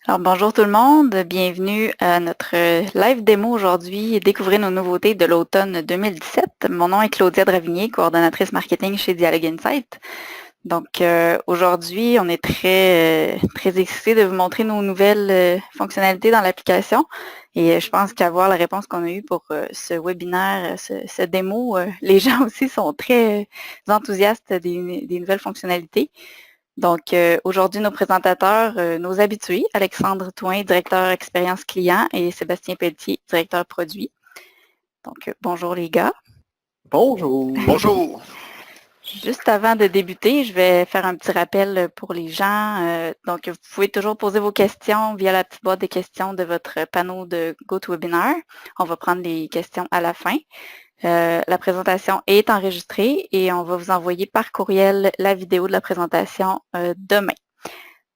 Alors bonjour tout le monde, bienvenue à notre live démo aujourd'hui et découvrir nos nouveautés de l'automne 2017. Mon nom est Claudia Dravigné, coordonnatrice marketing chez Dialogue Insight. Donc aujourd'hui, on est très excités de vous montrer nos nouvelles fonctionnalités dans l'application et je pense qu'à voir la réponse qu'on a eue pour ce webinaire, ce démo, les gens aussi sont très enthousiastes des nouvelles fonctionnalités. Donc, aujourd'hui, nos présentateurs, nos habitués, Alexandre Touin, directeur expérience client, et Sébastien Pelletier, directeur produit. Donc, bonjour les gars. Bonjour. Bonjour. Juste avant de débuter, je vais faire un petit rappel pour les gens. Donc, vous pouvez toujours poser vos questions via la petite boîte de questions de votre panneau de GoToWebinar. On va prendre les questions à la fin. La présentation est enregistrée et on va vous envoyer par courriel la vidéo de la présentation demain.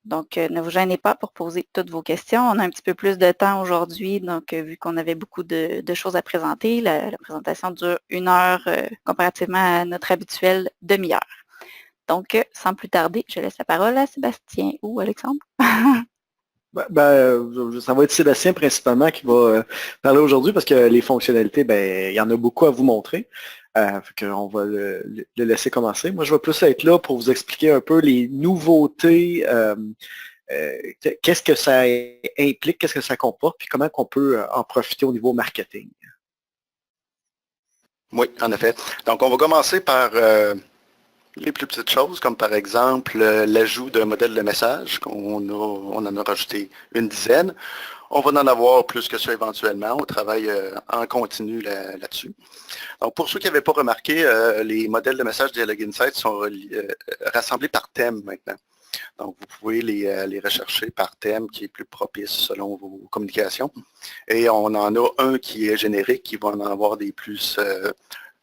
Donc, ne vous gênez pas pour poser toutes vos questions. On a un petit peu plus de temps aujourd'hui, donc vu qu'on avait beaucoup de choses à présenter, la présentation dure 1 heure comparativement à notre habituelle demi-heure. Donc, sans plus tarder, je laisse la parole à Sébastien ou Alexandre. Ça va être Sébastien principalement qui va parler aujourd'hui parce que les fonctionnalités, il y en a beaucoup à vous montrer. On va le laisser commencer. Moi, je vais plus être là pour vous expliquer un peu les nouveautés, qu'est-ce que ça implique, qu'est-ce que ça comporte, puis comment on peut en profiter au niveau marketing. Oui, en effet. Donc, on va commencer par les plus petites choses, comme par exemple l'ajout d'un modèle de message. On en a rajouté une dizaine. On va en avoir plus que ça éventuellement. On travaille en continu là-dessus. Donc, pour ceux qui n'avaient pas remarqué, les modèles de message Dialogue Insight sont rassemblés par thème maintenant. Donc, vous pouvez les rechercher par thème qui est plus propice selon vos communications. Et on en a un qui est générique, qui va en avoir des plus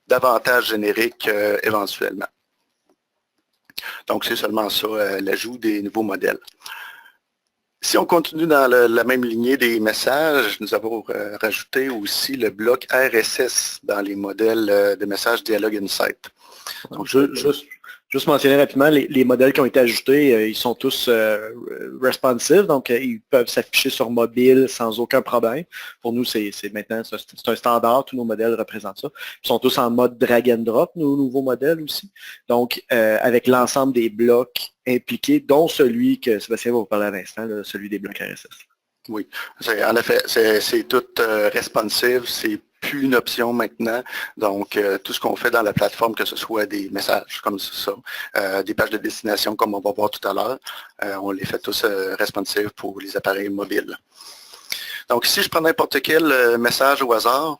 davantage génériques éventuellement. Donc, c'est seulement ça, l'ajout des nouveaux modèles. Si on continue dans la même lignée des messages, nous avons rajouté aussi le bloc RSS dans les modèles de messages Dialogue Insight. Donc, juste mentionner rapidement, les modèles qui ont été ajoutés, ils sont tous responsive, donc ils peuvent s'afficher sur mobile sans aucun problème. Pour nous, c'est maintenant c'est un standard, tous nos modèles représentent ça. Ils sont tous en mode drag and drop, nos nouveaux modèles aussi. Donc, avec l'ensemble des blocs impliqués, dont celui que Sébastien va vous parler à l'instant, celui des blocs RSS. Oui, en effet, c'est tout responsive, c'est plus une option maintenant. Donc, tout ce qu'on fait dans la plateforme, que ce soit des messages comme ça, des pages de destination comme on va voir tout à l'heure, on les fait tous responsive pour les appareils mobiles. Donc, si je prends n'importe quel message au hasard,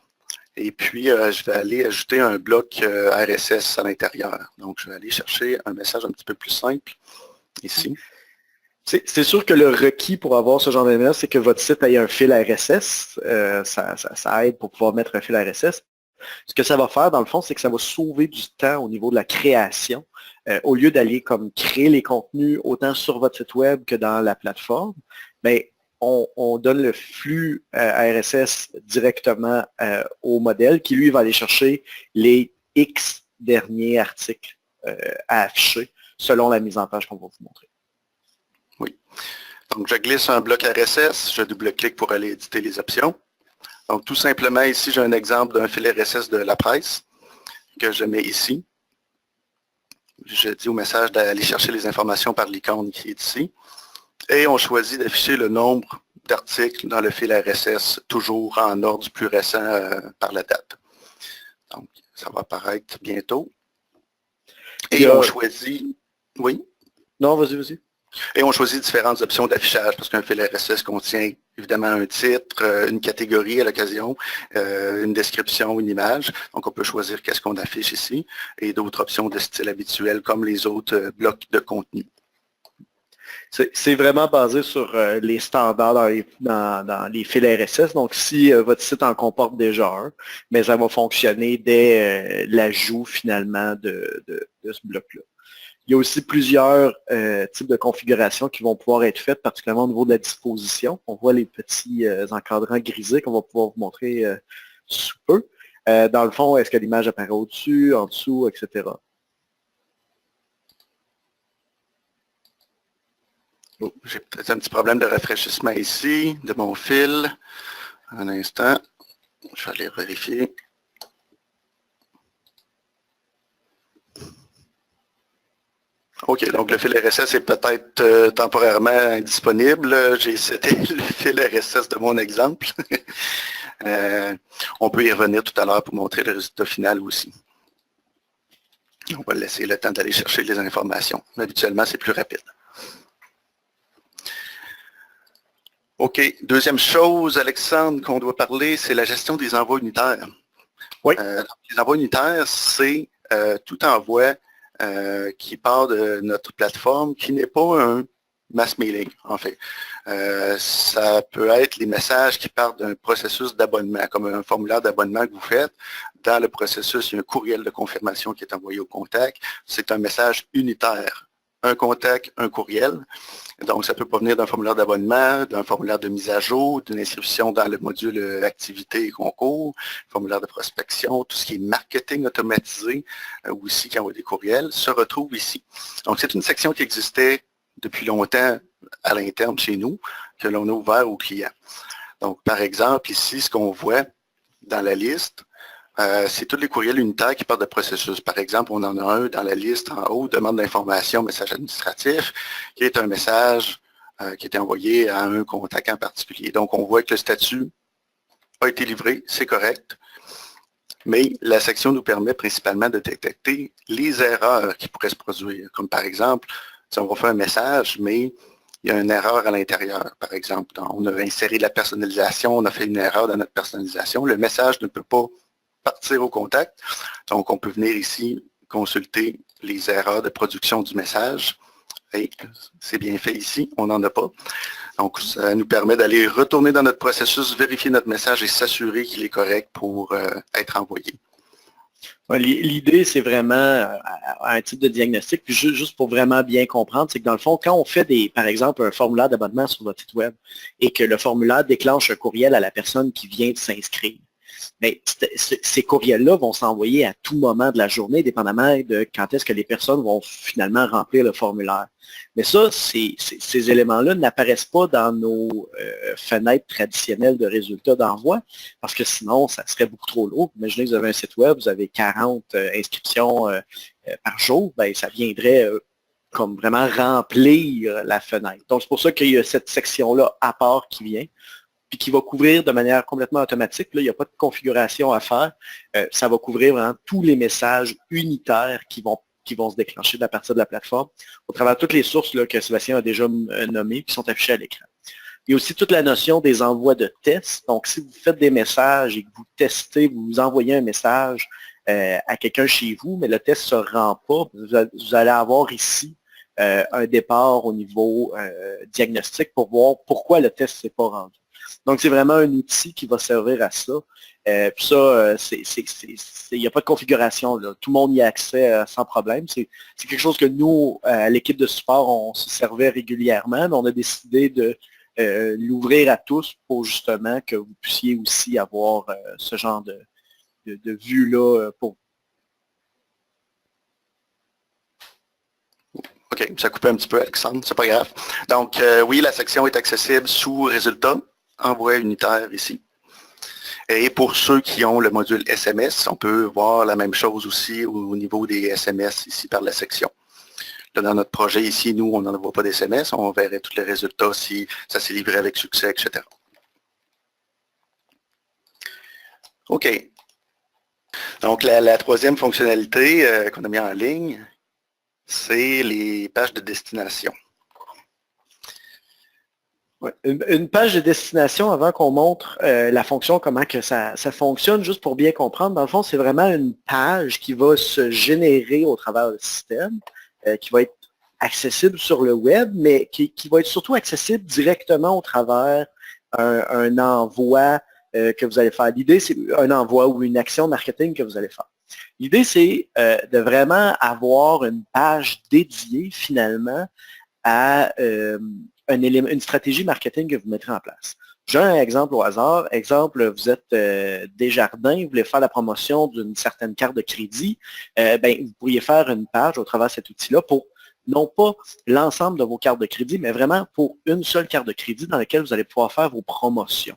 et puis je vais aller ajouter un bloc RSS à l'intérieur. Donc, je vais aller chercher un message un petit peu plus simple ici. C'est sûr que le requis pour avoir ce genre de c'est que votre site ait un fil RSS. Ça aide pour pouvoir mettre un fil RSS. Ce que ça va faire, dans le fond, c'est que ça va sauver du temps au niveau de la création. Au lieu d'aller comme créer les contenus autant sur votre site web que dans la plateforme, mais on donne le flux RSS directement au modèle qui, lui, va aller chercher les X derniers articles à afficher selon la mise en page qu'on va vous montrer. Oui. Donc, je glisse un bloc RSS, je double-clique pour aller éditer les options. Donc, tout simplement, ici, j'ai un exemple d'un fil RSS de la presse que je mets ici. Je dis au message d'aller chercher les informations par l'icône qui est ici. Et on choisit d'afficher le nombre d'articles dans le fil RSS, toujours en ordre du plus récent par la date. Donc, ça va apparaître bientôt. Et on choisit... Oui? Non, vas-y. Et on choisit différentes options d'affichage parce qu'un fil RSS contient évidemment un titre, une catégorie à l'occasion, une description, une image. Donc, on peut choisir qu'est-ce qu'on affiche ici et d'autres options de style habituel comme les autres blocs de contenu. C'est vraiment basé sur les standards dans les fils RSS. Donc, si votre site en comporte déjà un, mais ça va fonctionner dès l'ajout finalement de ce bloc-là. Il y a aussi plusieurs types de configurations qui vont pouvoir être faites, particulièrement au niveau de la disposition. On voit les petits encadrants grisés qu'on va pouvoir vous montrer sous peu. Dans le fond, est-ce que l'image apparaît au-dessus, en dessous, etc. Oh, j'ai peut-être un petit problème de rafraîchissement ici, de mon fil. Un instant, je vais aller vérifier. OK, donc le fil RSS est peut-être temporairement indisponible. J'ai cité le fil RSS de mon exemple. On peut y revenir tout à l'heure pour montrer le résultat final aussi. On va laisser le temps d'aller chercher les informations. Habituellement, c'est plus rapide. OK, deuxième chose, Alexandre, qu'on doit parler, c'est la gestion des envois unitaires. Oui. Les envois unitaires, c'est tout envoi qui part de notre plateforme, qui n'est pas un mass mailing, en fait. Ça peut être les messages qui partent d'un processus d'abonnement, comme un formulaire d'abonnement que vous faites. Dans le processus, il y a un courriel de confirmation qui est envoyé au contact. C'est un message unitaire. Un contact, un courriel. Donc, ça peut provenir d'un formulaire d'abonnement, d'un formulaire de mise à jour, d'une inscription dans le module activités et concours, formulaire de prospection, tout ce qui est marketing automatisé, aussi qui envoie des courriels, se retrouve ici. Donc, c'est une section qui existait depuis longtemps à l'interne chez nous, que l'on a ouvert aux clients. Donc, par exemple, ici, ce qu'on voit dans la liste, c'est tous les courriels unitaires qui partent de processus. Par exemple, on en a un dans la liste en haut, demande d'information, message administratif, qui est un message qui est envoyé à un contact en particulier. Donc, on voit que le statut a été livré, c'est correct, mais la section nous permet principalement de détecter les erreurs qui pourraient se produire. Comme par exemple, si on va faire un message, mais il y a une erreur à l'intérieur, par exemple. On a inséré la personnalisation, on a fait une erreur dans notre personnalisation. Le message ne peut pas partir au contact. Donc, on peut venir ici consulter les erreurs de production du message. Et c'est bien fait ici, on n'en a pas. Donc, ça nous permet d'aller retourner dans notre processus, vérifier notre message et s'assurer qu'il est correct pour être envoyé. L'idée, c'est vraiment un type de diagnostic. Puis juste pour vraiment bien comprendre, c'est que dans le fond, quand on fait par exemple, un formulaire d'abonnement sur votre site web et que le formulaire déclenche un courriel à la personne qui vient de s'inscrire, mais ces courriels-là vont s'envoyer à tout moment de la journée, dépendamment de quand est-ce que les personnes vont finalement remplir le formulaire. Mais ça, ces éléments-là n'apparaissent pas dans nos fenêtres traditionnelles de résultats d'envoi, parce que sinon, ça serait beaucoup trop lourd. Imaginez que vous avez un site web, vous avez 40 inscriptions par jour, ben, ça viendrait comme vraiment remplir la fenêtre. Donc, c'est pour ça qu'il y a cette section-là à part qui vient, puis qui va couvrir de manière complètement automatique. Là, il n'y a pas de configuration à faire. Ça va couvrir vraiment tous les messages unitaires qui vont se déclencher à partir de la plateforme, au travers de toutes les sources là, que Sébastien a déjà nommées, qui sont affichées à l'écran. Il y a aussi toute la notion des envois de tests. Donc, si vous faites des messages et que vous testez, vous envoyez un message à quelqu'un chez vous, mais le test ne se rend pas, vous allez avoir ici un départ au niveau diagnostic pour voir pourquoi le test ne s'est pas rendu. Donc, c'est vraiment un outil qui va servir à ça. Puis ça, il n'y a pas de configuration, là. Tout le monde y a accès sans problème. C'est quelque chose que nous, à l'équipe de support, on se servait régulièrement, mais on a décidé de l'ouvrir à tous pour justement que vous puissiez aussi avoir ce genre de vue-là pour. OK, ça coupait un petit peu, Alexandre, c'est pas grave. Donc, oui, la section est accessible sous Résultats, envoi unitaire ici. Et pour ceux qui ont le module SMS, on peut voir la même chose aussi au niveau des SMS ici par la section. Là, dans notre projet ici, nous, on n'en voit pas d'SMS, on verrait tous les résultats si ça s'est livré avec succès, etc. OK. Donc, la troisième fonctionnalité qu'on a mis en ligne, c'est les pages de destination. Ouais. Une page de destination, avant qu'on montre la fonction, comment que ça fonctionne, juste pour bien comprendre, dans le fond, c'est vraiment une page qui va se générer au travers du système, qui va être accessible sur le web, mais qui va être surtout accessible directement au travers un envoi que vous allez faire. L'idée, c'est un envoi ou une action marketing que vous allez faire. L'idée, c'est de vraiment avoir une page dédiée, finalement, à une stratégie marketing que vous mettrez en place. J'ai un exemple au hasard. Exemple, vous êtes Desjardins, vous voulez faire la promotion d'une certaine carte de crédit. Ben, vous pourriez faire une page au travers de cet outil-là pour non pas l'ensemble de vos cartes de crédit, mais vraiment pour une seule carte de crédit dans laquelle vous allez pouvoir faire vos promotions.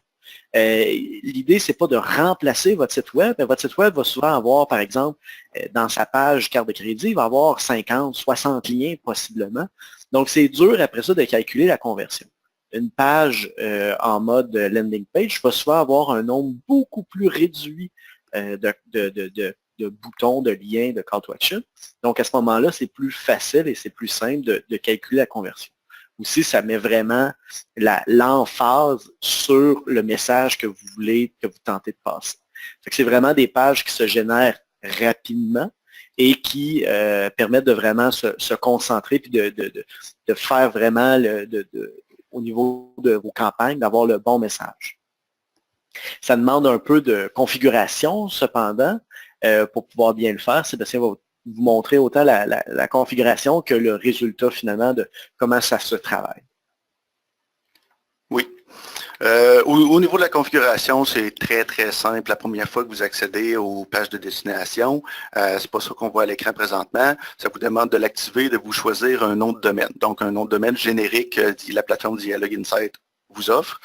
L'idée, c'est pas de remplacer votre site web, mais votre site web va souvent avoir, par exemple, dans sa page carte de crédit, il va avoir 50, 60 liens possiblement. Donc, c'est dur après ça de calculer la conversion. Une page en mode landing page va souvent avoir un nombre beaucoup plus réduit de boutons, de liens, de call to action. Donc, à ce moment-là, c'est plus facile et c'est plus simple de calculer la conversion. Aussi, ça met vraiment l'emphase sur le message que vous voulez, que vous tentez de passer. C'est vraiment des pages qui se génèrent rapidement et qui permettent de vraiment se concentrer et de faire vraiment au niveau de vos campagnes, d'avoir le bon message. Ça demande un peu de configuration, cependant, pour pouvoir bien le faire. Sébastien va vous montrer autant la configuration que le résultat finalement de comment ça se travaille. Oui. Au niveau de la configuration, c'est très, très simple. La première fois que vous accédez aux pages de destination, c'est pas ça qu'on voit à l'écran présentement. Ça vous demande de l'activer, de vous choisir un nom de domaine. Donc, un nom de domaine générique que la plateforme Dialog Insight vous offre.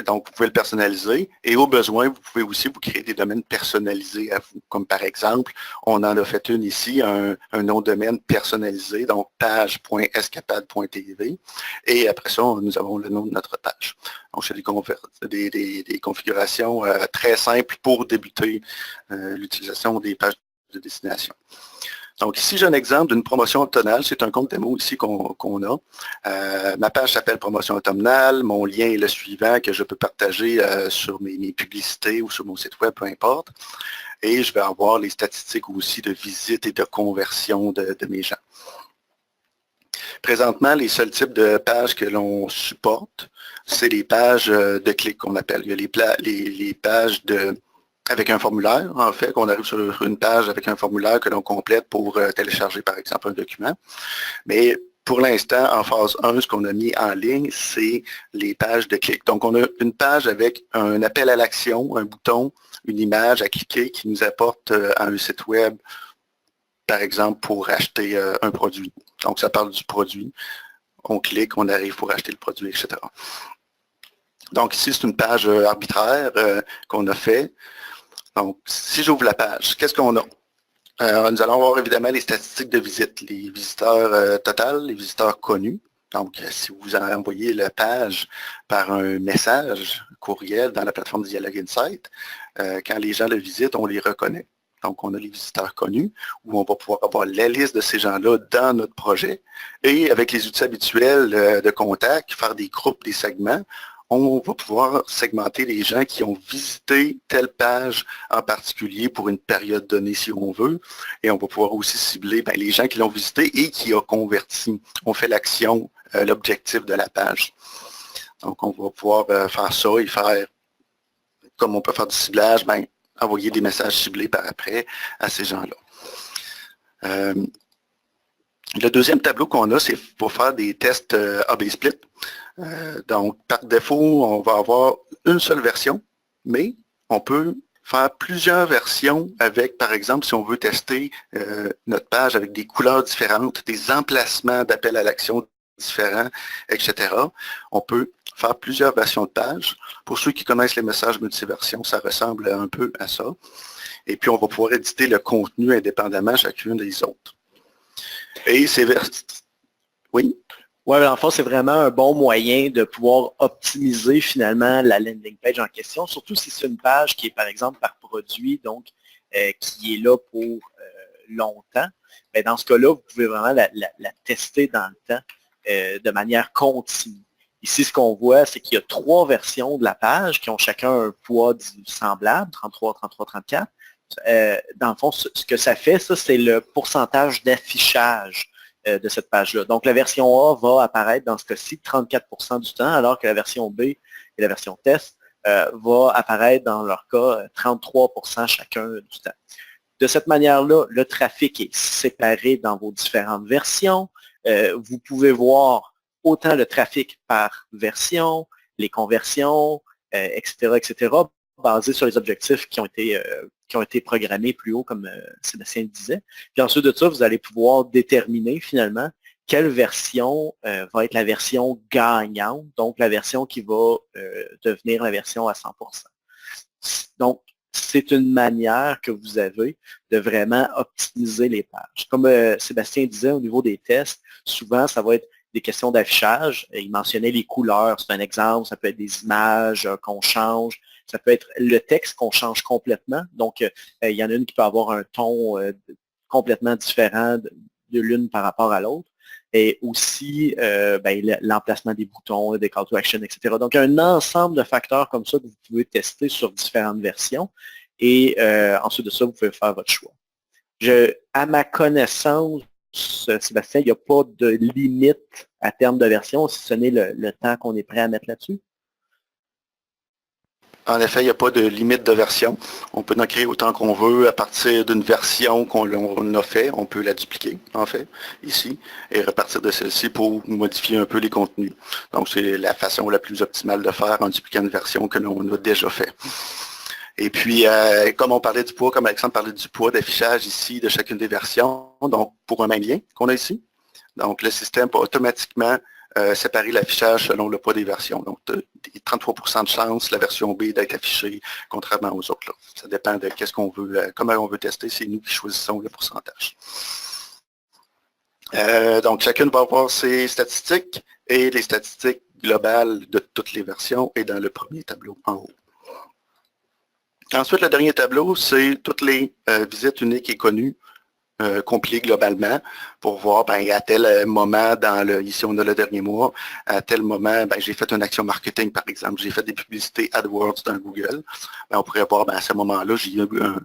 Donc, vous pouvez le personnaliser et au besoin, vous pouvez aussi vous créer des domaines personnalisés à vous. Comme par exemple, on en a fait une ici, un nom de domaine personnalisé, donc page.escapade.tv. Et après ça, nous avons le nom de notre page. Donc, c'est des configurations très simples pour débuter l'utilisation des pages de destination. Donc ici, j'ai un exemple d'une promotion automnale. C'est un compte démo ici qu'on a. Ma page s'appelle Promotion automnale. Mon lien est le suivant que je peux partager sur mes publicités ou sur mon site web, peu importe. Et je vais avoir les statistiques aussi de visite et de conversion de mes gens. Présentement, les seuls types de pages que l'on supporte, c'est les pages de clic qu'on appelle. Il y a les pages avec un formulaire, en fait, qu'on arrive sur une page avec un formulaire que l'on complète pour télécharger, par exemple, un document. Mais pour l'instant, en phase 1, ce qu'on a mis en ligne, c'est les pages de clic. Donc, on a une page avec un appel à l'action, un bouton, une image à cliquer qui nous apporte à un site web, par exemple, pour acheter un produit. Donc, ça parle du produit. On clique, on arrive pour acheter le produit, etc. Donc, ici, c'est une page arbitraire qu'on a fait. Donc, si j'ouvre la page, qu'est-ce qu'on a? Nous allons voir évidemment les statistiques de visite, les visiteurs totaux, les visiteurs connus. Donc, si vous envoyez la page par un message courriel dans la plateforme Dialog Insight, quand les gens le visitent, on les reconnaît. Donc, on a les visiteurs connus, où on va pouvoir avoir la liste de ces gens-là dans notre projet. Et avec les outils habituels de contact, faire des groupes, des segments, on va pouvoir segmenter les gens qui ont visité telle page en particulier pour une période donnée si on veut. Et on va pouvoir aussi cibler les gens qui l'ont visité et qui ont converti. On fait l'action, l'objectif de la page. Donc, on va pouvoir faire ça et faire, comme on peut faire du ciblage, envoyer des messages ciblés par après à ces gens-là. Le deuxième tableau qu'on a, c'est pour faire des tests A/B split. Donc, par défaut, on va avoir une seule version, mais on peut faire plusieurs versions avec, par exemple, si on veut tester notre page avec des couleurs différentes, des emplacements d'appel à l'action différents, etc. On peut faire plusieurs versions de page. Pour ceux qui connaissent les messages multiversions, ça ressemble un peu à ça. Et puis, on va pouvoir éditer le contenu indépendamment chacune des autres. Et c'est Oui? Oui, dans le fond, c'est vraiment un bon moyen de pouvoir optimiser finalement la landing page en question, surtout si c'est une page qui est par exemple par produit, donc qui est là pour longtemps. Mais dans ce cas-là, vous pouvez vraiment la tester dans le temps de manière continue. Ici, ce qu'on voit, c'est qu'il y a 3 versions de la page qui ont chacun un poids semblable, 33, 33, 34. Dans le fond, ce que ça fait, ça, c'est le pourcentage d'affichage de cette page-là. Donc, la version A va apparaître dans ce cas-ci 34% du temps, alors que la version B et la version test va apparaître dans leur cas 33% chacun du temps. De cette manière-là, le trafic est séparé dans vos différentes versions. Vous pouvez voir autant le trafic par version, les conversions, etc., basé sur les objectifs qui ont été qui ont été programmés plus haut, comme Sébastien le disait. Puis ensuite de ça, vous allez pouvoir déterminer finalement quelle version va être la version gagnante, donc la version qui va devenir la version à 100%. Donc, c'est une manière que vous avez de vraiment optimiser les pages. Comme Sébastien disait au niveau des tests, souvent, ça va être des questions d'affichage. Il mentionnait les couleurs, c'est un exemple. Ça peut être des images qu'on change. Ça peut être le texte qu'on change complètement. Donc, il y en a une qui peut avoir un ton complètement différent de l'une par rapport à l'autre. Et aussi l'emplacement des boutons, des call to action, etc. Donc, un ensemble de facteurs comme ça que vous pouvez tester sur différentes versions. Et ensuite de ça, vous pouvez faire votre choix. À ma connaissance, Sébastien, il n'y a pas de limite à terme de version, si ce n'est le temps qu'on est prêt à mettre là-dessus. En effet, il n'y a pas de limite de version. On peut en créer autant qu'on veut à partir d'une version qu'on a fait. On peut la dupliquer, en fait, ici, et repartir de celle-ci pour modifier un peu les contenus. Donc, c'est la façon la plus optimale de faire en dupliquant une version que l'on a déjà fait. Et puis, comme on parlait du poids, comme Alexandre parlait du poids d'affichage ici de chacune des versions, donc pour un même lien qu'on a ici, donc le système va automatiquement séparer l'affichage selon le poids des versions. Donc, 33% de chance, la version B d'être affichée, contrairement aux autres. Là. Ça dépend de qu'est-ce qu'on veut, comment on veut tester. C'est nous qui choisissons le pourcentage. Donc, chacune va avoir ses statistiques et les statistiques globales de toutes les versions est dans le premier tableau en haut. Ensuite, le dernier tableau, c'est toutes les visites uniques et connues compilées globalement pour voir à tel moment, ici on a le dernier mois, à tel moment, j'ai fait une action marketing par exemple, j'ai fait des publicités AdWords dans Google. On pourrait voir à ce moment-là, j'ai eu un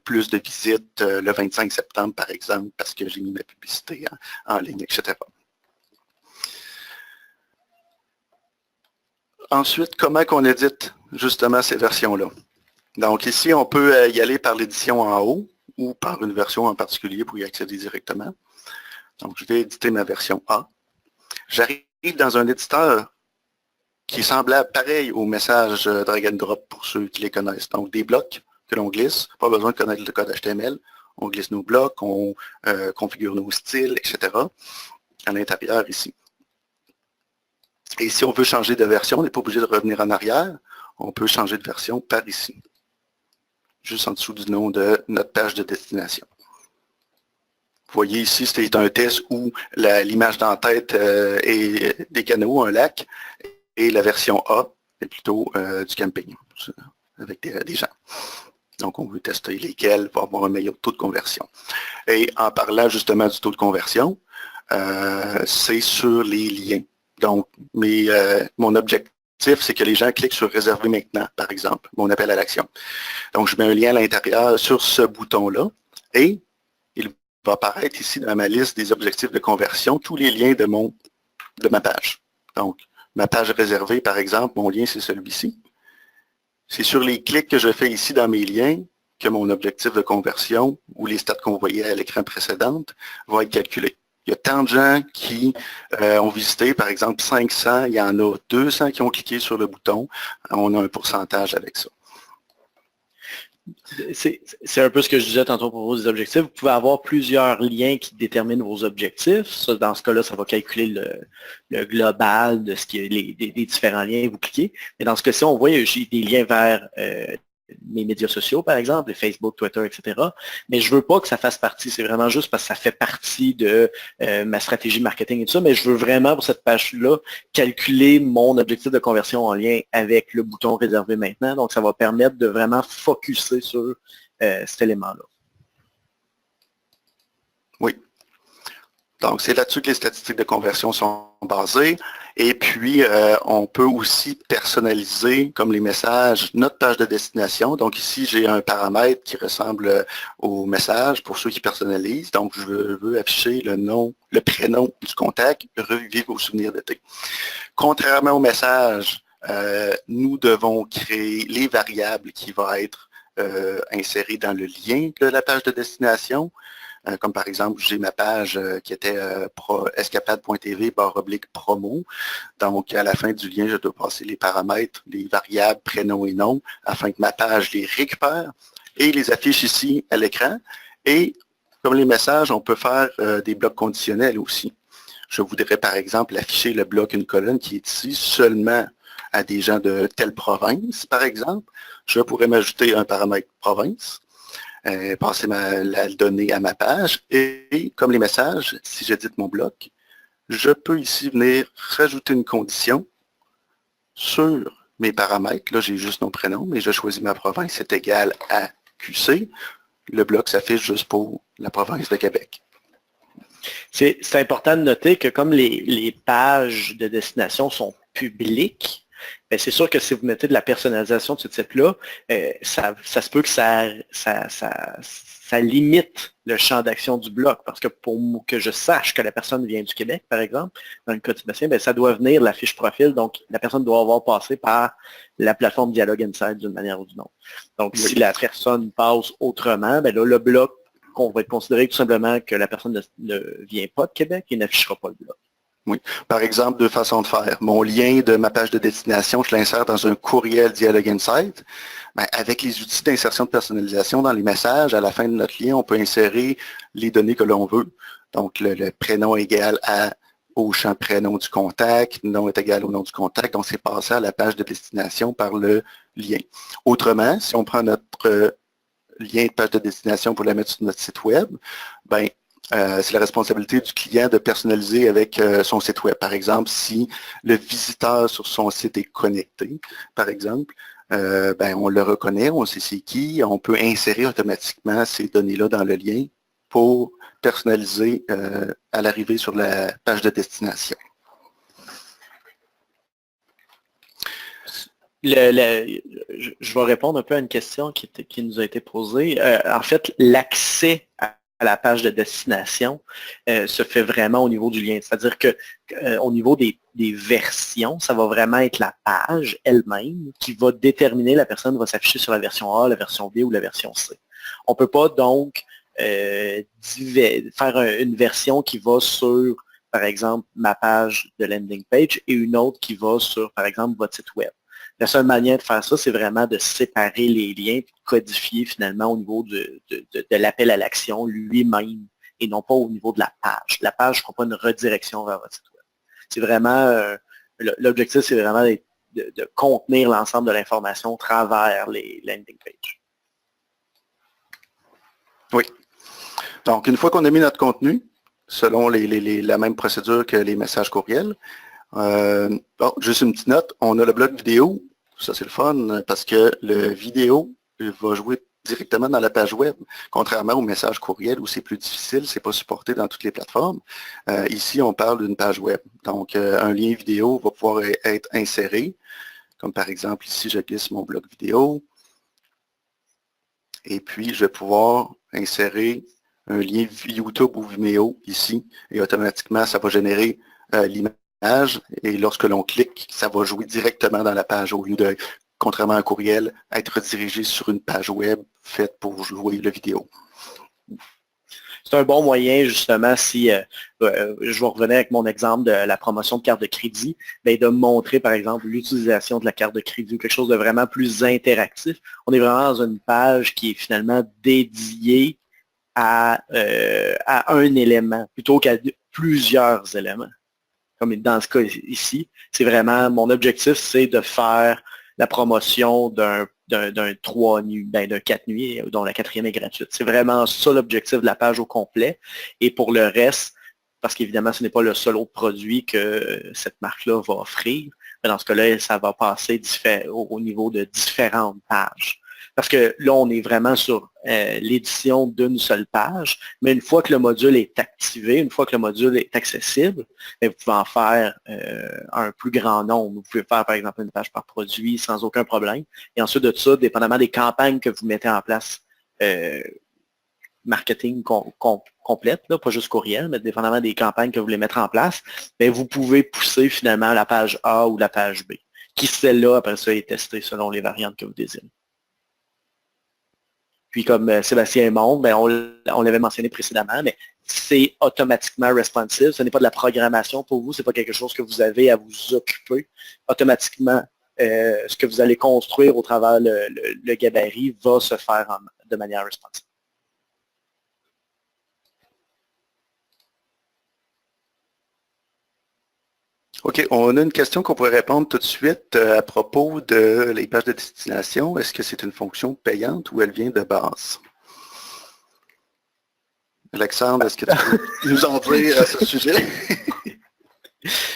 plus de visites le 25 septembre par exemple parce que j'ai mis ma publicité en ligne, etc. Ensuite, comment qu'on édite justement ces versions-là? Donc ici, on peut y aller par l'édition en haut ou par une version en particulier pour y accéder directement. Donc, je vais éditer ma version A. J'arrive dans un éditeur qui est semblable pareil au message drag and drop pour ceux qui les connaissent. Donc, des blocs que l'on glisse, pas besoin de connaître le code HTML. On glisse nos blocs, on configure nos styles, etc. à l'intérieur ici. Et si on veut changer de version, on n'est pas obligé de revenir en arrière. On peut changer de version par ici. Juste en dessous du nom de notre page de destination. Vous voyez ici, c'est un test où l'image d'en-tête est des canaux, un lac, et la version A est plutôt du camping, avec des gens. Donc, on veut tester lesquels pour avoir un meilleur taux de conversion. Et en parlant justement du taux de conversion, c'est sur les liens. Donc, mon objectif, c'est que les gens cliquent sur « Réserver maintenant », par exemple, mon appel à l'action. Donc, je mets un lien à l'intérieur sur ce bouton-là et il va apparaître ici dans ma liste des objectifs de conversion tous les liens de ma page. Donc, ma page réservée, par exemple, mon lien, c'est celui-ci. C'est sur les clics que je fais ici dans mes liens que mon objectif de conversion ou les stats qu'on voyait à l'écran précédent va être calculé. Il y a tant de gens qui ont visité, par exemple 500, il y en a 200 qui ont cliqué sur le bouton. On a un pourcentage avec ça. C'est un peu ce que je disais tantôt pour vos objectifs. Vous pouvez avoir plusieurs liens qui déterminent vos objectifs. Ça, dans ce cas-là, ça va calculer le global de ce qui est des différents liens que vous cliquez. Mais dans ce cas-ci, on voit j'ai des liens vers mes médias sociaux, par exemple, Facebook, Twitter, etc. Mais je ne veux pas que ça fasse partie. C'est vraiment juste parce que ça fait partie de ma stratégie marketing et tout ça. Mais je veux vraiment, pour cette page-là, calculer mon objectif de conversion en lien avec le bouton réservé maintenant. Donc, ça va permettre de vraiment focusser sur cet élément-là. Oui. Donc, c'est là-dessus que les statistiques de conversion sont basées. Et puis, on peut aussi personnaliser, comme les messages, notre page de destination. Donc ici, j'ai un paramètre qui ressemble au message pour ceux qui personnalisent. Donc, je veux afficher le prénom du contact, revivez vos souvenirs d'été. Contrairement au message, nous devons créer les variables qui vont être insérées dans le lien de la page de destination. Comme par exemple, j'ai ma page qui était escapade.tv/promo. Donc, à la fin du lien, je dois passer les paramètres, les variables, prénom et nom, afin que ma page les récupère et il les affiche ici à l'écran. Et comme les messages, on peut faire des blocs conditionnels aussi. Je voudrais par exemple afficher le bloc une colonne qui est ici seulement à des gens de telle province, par exemple. Je pourrais m'ajouter un paramètre province, passer la donnée à ma page, et comme les messages, si j'édite mon bloc, je peux ici venir rajouter une condition sur mes paramètres. Là, j'ai juste mon prénom, mais je choisis ma province, c'est égal à QC. Le bloc s'affiche juste pour la province de Québec. C'est important de noter que comme les pages de destination sont publiques, ben c'est sûr que si vous mettez de la personnalisation de ce type-là, ça se peut que ça limite le champ d'action du bloc. Parce que pour que je sache que la personne vient du Québec, par exemple, dans le cas de Sébastien, ben ça doit venir de la fiche profil. Donc, la personne doit avoir passé par la plateforme Dialogue Insight d'une manière ou d'une autre. Donc, si la personne passe autrement, ben là, le bloc, on va considérer tout simplement que la personne ne vient pas de Québec et n'affichera pas le bloc. Oui. Par exemple, deux façons de faire. Mon lien de ma page de destination, je l'insère dans un courriel Dialogue Insight. Ben, avec les outils d'insertion de personnalisation dans les messages, à la fin de notre lien, on peut insérer les données que l'on veut. Donc, le prénom est égal au champ prénom du contact, nom est égal au nom du contact. Donc, c'est passé à la page de destination par le lien. Autrement, si on prend notre lien de page de destination pour la mettre sur notre site web, ben, c'est la responsabilité du client de personnaliser avec son site web. Par exemple, si le visiteur sur son site est connecté, par exemple, ben, on le reconnaît, on sait c'est qui, on peut insérer automatiquement ces données-là dans le lien pour personnaliser à l'arrivée sur la page de destination. Je vais répondre un peu à une question qui nous a été posée. En fait, l'accès à la page de destination se fait vraiment au niveau du lien. C'est-à-dire que au niveau des versions, ça va vraiment être la page elle-même qui va déterminer la personne va s'afficher sur la version A, la version B ou la version C. On ne peut pas donc faire une version qui va sur, par exemple, ma page de landing page et une autre qui va sur, par exemple, votre site web. La seule manière de faire ça, c'est vraiment de séparer les liens et de codifier finalement au niveau de l'appel à l'action lui-même et non pas au niveau de la page. La page ne fera pas une redirection vers votre site web. C'est vraiment, l'objectif, c'est vraiment de contenir l'ensemble de l'information à travers les landing pages. Oui. Donc, une fois qu'on a mis notre contenu, selon la même procédure que les messages courriels, juste une petite note, on a le bloc vidéo. Ça, c'est le fun parce que le vidéo va jouer directement dans la page web, contrairement au message courriel où c'est plus difficile, c'est pas supporté dans toutes les plateformes. Ici, on parle d'une page web. Donc, un lien vidéo va pouvoir être inséré, comme par exemple ici, je glisse mon bloc vidéo et puis je vais pouvoir insérer un lien YouTube ou Vimeo ici et automatiquement, ça va générer l'image. Et lorsque l'on clique, ça va jouer directement dans la page au lieu de, contrairement à un courriel, être redirigé sur une page web faite pour jouer la vidéo. C'est un bon moyen, justement, si je vais revenir avec mon exemple de la promotion de carte de crédit, bien, de montrer, par exemple, l'utilisation de la carte de crédit ou quelque chose de vraiment plus interactif. On est vraiment dans une page qui est finalement dédiée à un élément plutôt qu'à plusieurs éléments. Comme dans ce cas ici, c'est vraiment, mon objectif, c'est de faire la promotion d'un 3 nuits, d'un 4 nuits, dont la 4e est gratuite. C'est vraiment ça l'objectif de la page au complet. Et pour le reste, parce qu'évidemment, ce n'est pas le seul autre produit que cette marque-là va offrir, mais dans ce cas-là, ça va passer au niveau de différentes pages. Parce que là, on est vraiment sur l'édition d'une seule page, mais une fois que le module est activé, une fois que le module est accessible, vous pouvez en faire un plus grand nombre. Vous pouvez faire, par exemple, une page par produit sans aucun problème. Et ensuite de ça, dépendamment des campagnes que vous mettez en place, marketing complète, là, pas juste courriel, mais dépendamment des campagnes que vous voulez mettre en place, vous pouvez pousser finalement la page A ou la page B, qui celle-là, après ça, est testée selon les variantes que vous désirez. Puis comme Sébastien montre, on l'avait mentionné précédemment, mais c'est automatiquement responsive. Ce n'est pas de la programmation pour vous, ce n'est pas quelque chose que vous avez à vous occuper. Automatiquement, ce que vous allez construire au travers le gabarit va se faire de manière responsive. OK, on a une question qu'on pourrait répondre tout de suite à propos de les pages de destination. Est-ce que c'est une fonction payante ou elle vient de base? Alexandre, est-ce que tu peux nous en dire à ce sujet?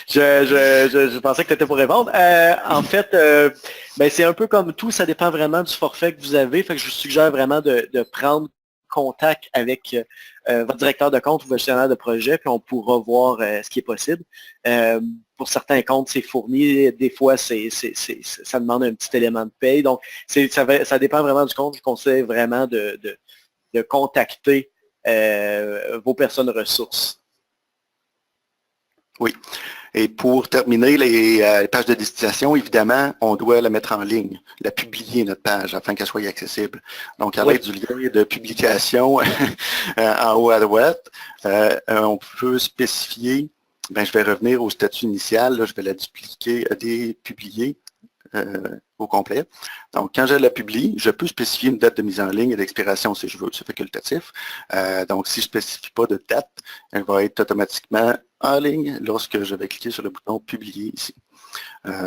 Je pensais que tu étais pour répondre. En fait, ben, c'est un peu comme tout, ça dépend vraiment du forfait que vous avez. Fait que je vous suggère vraiment de prendre contact avec votre directeur de compte ou votre gestionnaire de projet, puis on pourra voir ce qui est possible. Pour certains comptes, c'est fourni. Des fois, ça demande un petit élément de paye. Donc, ça dépend vraiment du compte. Je conseille vraiment de contacter vos personnes ressources. Oui. Et pour terminer les pages de destination, évidemment, on doit la mettre en ligne, la publier, notre page, afin qu'elle soit accessible. Donc, à l'aide du lien de publication en haut à droite, on peut spécifier, je vais revenir au statut initial, là, je vais la dupliquer, dépublier au complet. Donc, quand je la publie, je peux spécifier une date de mise en ligne et d'expiration si je veux, c'est facultatif. Donc, si je ne spécifie pas de date, elle va être automatiquement en ligne lorsque je vais cliquer sur le bouton publier ici.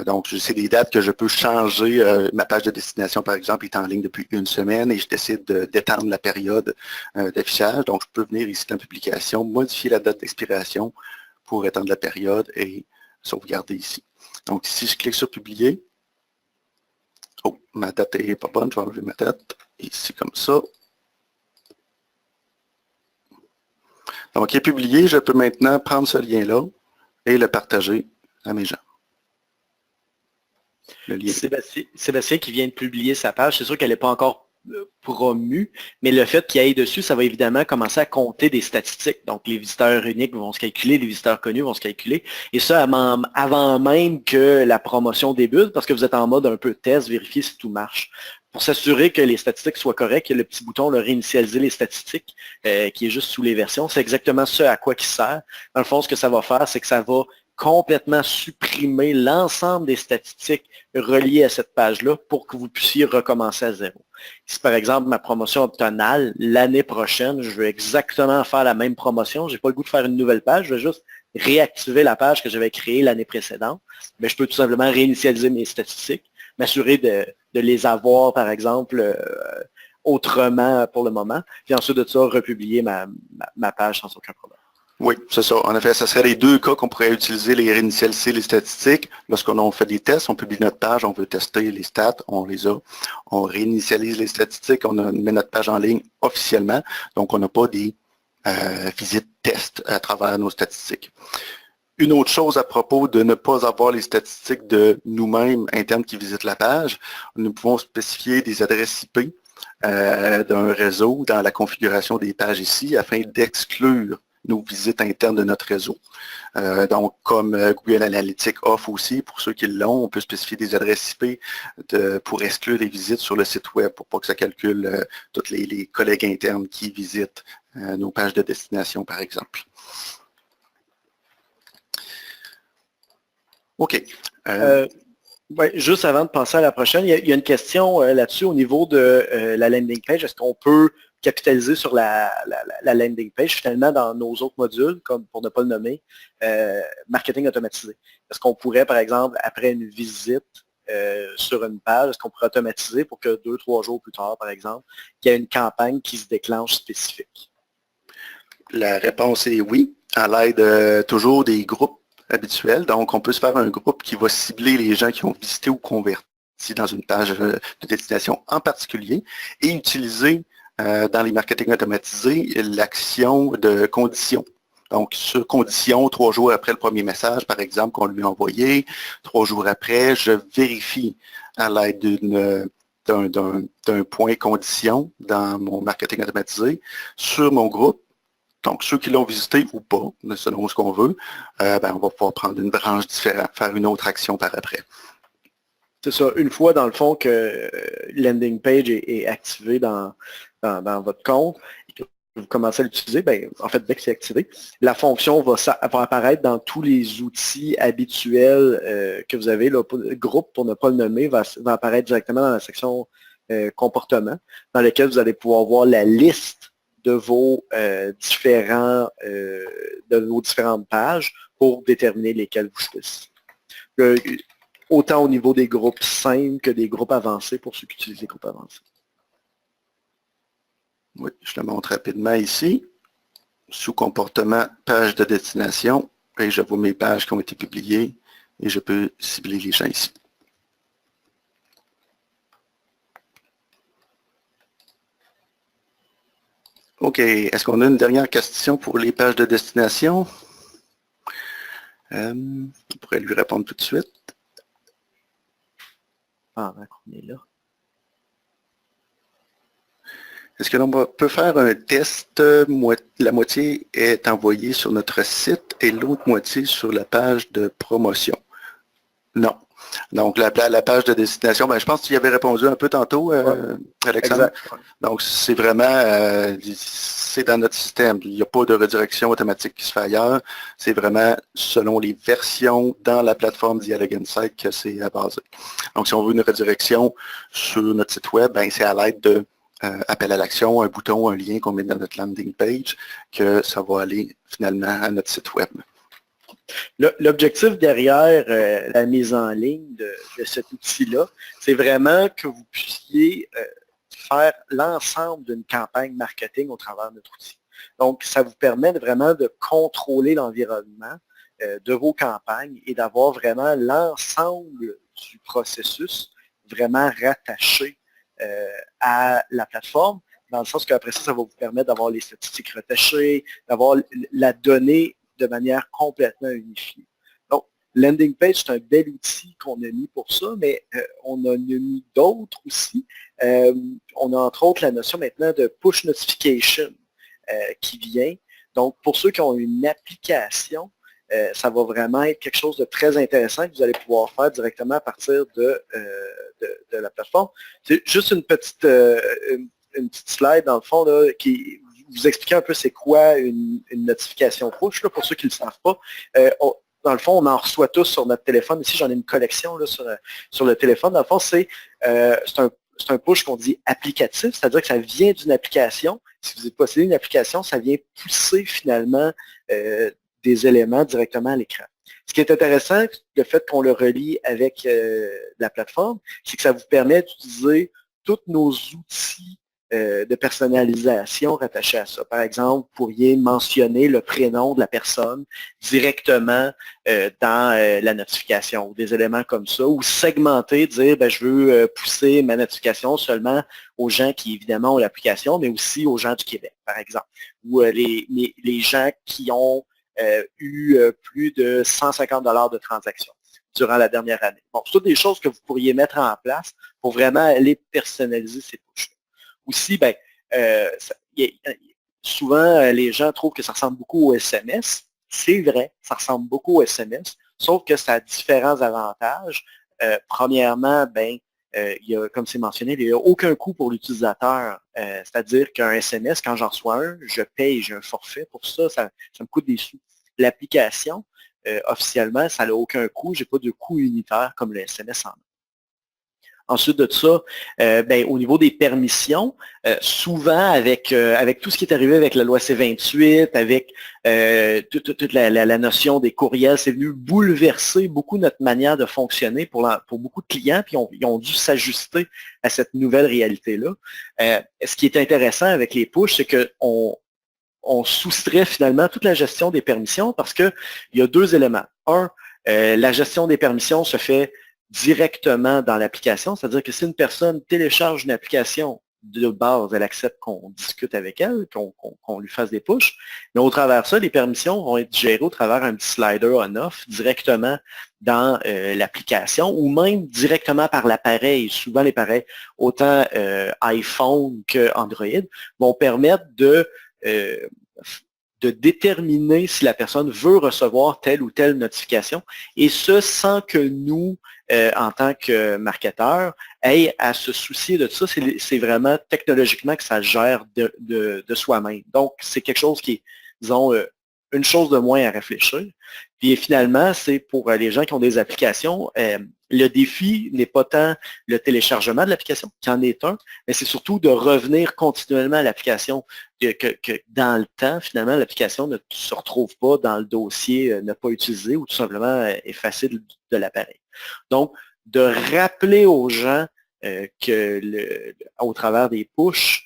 Donc, c'est des dates que je peux changer. Ma page de destination, par exemple, est en ligne depuis une semaine et je décide d'étendre la période d'affichage. Donc, je peux venir ici dans publication, modifier la date d'expiration pour étendre la période et sauvegarder ici. Donc, si je clique sur publier, oh, ma date n'est pas bonne, je vais enlever ma date. Ici, comme ça. Donc, il est publié. Je peux maintenant prendre ce lien-là et le partager à mes gens. Le lien. Sébastien qui vient de publier sa page, c'est sûr qu'elle n'est pas encore promue, mais le fait qu'il aille dessus, ça va évidemment commencer à compter des statistiques. Donc, les visiteurs uniques vont se calculer, les visiteurs connus vont se calculer, et ça avant même que la promotion débute, parce que vous êtes en mode un peu test, vérifier si tout marche. Pour s'assurer que les statistiques soient correctes, il y a le petit bouton de réinitialiser les statistiques qui est juste sous les versions. C'est exactement ce à quoi il sert. Dans le fond, ce que ça va faire, c'est que ça va complètement supprimer l'ensemble des statistiques reliées à cette page-là pour que vous puissiez recommencer à zéro. Si par exemple ma promotion optionale, l'année prochaine, je veux exactement faire la même promotion, je n'ai pas le goût de faire une nouvelle page, je vais juste réactiver la page que j'avais créée l'année précédente, mais je peux tout simplement réinitialiser mes statistiques, m'assurer de les avoir, par exemple, autrement pour le moment, puis ensuite de ça, republier ma page sans aucun problème. Oui, c'est ça. En effet, ce serait les deux cas qu'on pourrait utiliser, les réinitialiser les statistiques. Lorsqu'on fait des tests, on publie notre page, on veut tester les stats, on les a. On réinitialise les statistiques, on met notre page en ligne officiellement. Donc, on n'a pas des visites tests à travers nos statistiques. Une autre chose à propos de ne pas avoir les statistiques de nous-mêmes internes qui visitent la page, nous pouvons spécifier des adresses IP d'un réseau dans la configuration des pages ici afin d'exclure nos visites internes de notre réseau. Donc, comme Google Analytics offre aussi, pour ceux qui l'ont, on peut spécifier des adresses IP pour exclure les visites sur le site web pour pas que ça calcule tous les collègues internes qui visitent nos pages de destination, par exemple. OK. Ouais, juste avant de passer à la prochaine, il y a une question là-dessus au niveau de la landing page. Est-ce qu'on peut capitaliser sur la landing page finalement dans nos autres modules, comme pour ne pas le nommer, marketing automatisé? Est-ce qu'on pourrait, par exemple, après une visite sur une page, est-ce qu'on pourrait automatiser pour que 2-3 jours plus tard, par exemple, qu'il y ait une campagne qui se déclenche spécifique? La réponse est oui, à l'aide toujours des groupes habituel. Donc, on peut se faire un groupe qui va cibler les gens qui ont visité ou converti dans une page de destination en particulier et utiliser dans les marketing automatisés l'action de condition. Donc, sur condition, 3 jours après le premier message, par exemple, qu'on lui a envoyé, 3 jours après, je vérifie à l'aide d'un point condition dans mon marketing automatisé sur mon groupe. Donc, ceux qui l'ont visité ou pas, selon ce qu'on veut, on va pouvoir prendre une branche différente, faire une autre action par après. C'est ça. Une fois, dans le fond, que landing page est activé dans votre compte, et que vous commencez à l'utiliser, ben, en fait, dès que c'est activé, la fonction va apparaître dans tous les outils habituels que vous avez. Là, groupe, pour ne pas le nommer, va apparaître directement dans la section comportement, dans lequel vous allez pouvoir voir la liste de vos différentes pages pour déterminer lesquelles vous choisissez. Autant au niveau des groupes simples que des groupes avancés pour ceux qui utilisent les groupes avancés. Oui, je le montre rapidement ici. Sous comportement, page de destination, et je vois mes pages qui ont été publiées et je peux cibler les gens ici. OK, est-ce qu'on a une dernière question pour les pages de destination? On pourrait lui répondre tout de suite. Pendant qu'on est là. Est-ce que l'on peut faire un test, la moitié est envoyée sur notre site et l'autre moitié sur la page de promotion? Non. Donc, la page de destination, ben, je pense que tu y avais répondu un peu tantôt, Alexandre. Exact. Donc, c'est vraiment, c'est dans notre système. Il n'y a pas de redirection automatique qui se fait ailleurs. C'est vraiment selon les versions dans la plateforme Dialog Insight que c'est basé. Donc, si on veut une redirection sur notre site web, ben, c'est à l'aide de appel à l'action, un bouton, un lien qu'on met dans notre landing page, que ça va aller finalement à notre site web. L'objectif derrière la mise en ligne de cet outil-là, c'est vraiment que vous puissiez faire l'ensemble d'une campagne marketing au travers de notre outil. Donc, ça vous permet vraiment de contrôler l'environnement de vos campagnes et d'avoir vraiment l'ensemble du processus vraiment rattaché à la plateforme, dans le sens qu'après ça, ça va vous permettre d'avoir les statistiques rattachées, d'avoir la donnée de manière complètement unifiée. Donc, Landing Page, c'est un bel outil qu'on a mis pour ça, mais on en a mis d'autres aussi. On a entre autres la notion maintenant de push notification qui vient. Donc, pour ceux qui ont une application, ça va vraiment être quelque chose de très intéressant que vous allez pouvoir faire directement à partir de la plateforme. C'est juste une petite slide, dans le fond, là, qui vous expliquer un peu c'est quoi une notification push, là, pour ceux qui ne le savent pas. Dans le fond, on en reçoit tous sur notre téléphone. Ici, j'en ai une collection là, sur le téléphone. Dans le fond, c'est un push qu'on dit applicatif, c'est-à-dire que ça vient d'une application. Si vous possédez une application, ça vient pousser finalement des éléments directement à l'écran. Ce qui est intéressant, le fait qu'on le relie avec la plateforme, c'est que ça vous permet d'utiliser tous nos outils de personnalisation rattachés à ça. Par exemple, vous pourriez mentionner le prénom de la personne directement dans la notification, ou des éléments comme ça, ou segmenter, dire ben, je veux pousser ma notification seulement aux gens qui évidemment ont l'application, mais aussi aux gens du Québec, par exemple, ou les gens qui ont eu plus de 150 $ de transactions durant la dernière année. Bon, c'est toutes des choses que vous pourriez mettre en place pour vraiment aller personnaliser ces push-là. Aussi, ben, souvent, les gens trouvent que ça ressemble beaucoup au SMS. C'est vrai, ça ressemble beaucoup au SMS, sauf que ça a différents avantages. Premièrement, ben, il y a, comme c'est mentionné, il n'y a aucun coût pour l'utilisateur. C'est-à-dire qu'un SMS, quand j'en reçois un, je paye, j'ai un forfait pour ça, ça me coûte des sous. L'application, officiellement, ça n'a aucun coût, je n'ai pas de coût unitaire comme le SMS en a. Ensuite de ça, ben, au niveau des permissions, souvent avec tout ce qui est arrivé avec la loi C-28, avec toute la notion des courriels, c'est venu bouleverser beaucoup notre manière de fonctionner pour beaucoup de clients, puis ils ont dû s'ajuster à cette nouvelle réalité-là. Ce qui est intéressant avec les push, c'est qu'on soustrait finalement toute la gestion des permissions parce qu'il y a deux éléments. Un, la gestion des permissions se fait directement dans l'application, c'est-à-dire que si une personne télécharge une application de base, elle accepte qu'on discute avec elle, qu'on lui fasse des pushs, mais au travers de ça, les permissions vont être gérées au travers un petit slider on-off directement dans l'application ou même directement par l'appareil. Souvent, les appareils, autant iPhone que Android, vont permettre de de déterminer si la personne veut recevoir telle ou telle notification, et ce, sans que nous, en tant que marketeurs, aient à se soucier de ça. C'est vraiment technologiquement que ça gère de soi-même. Donc, c'est quelque chose qui est, disons, une chose de moins à réfléchir. Puis finalement, c'est pour les gens qui ont des applications, le défi n'est pas tant le téléchargement de l'application, qui en est un, mais c'est surtout de revenir continuellement à l'application, que dans le temps, finalement, l'application ne se retrouve pas dans le dossier ne pas utilisé ou tout simplement effacé de l'appareil. Donc, de rappeler aux gens au travers des pushs,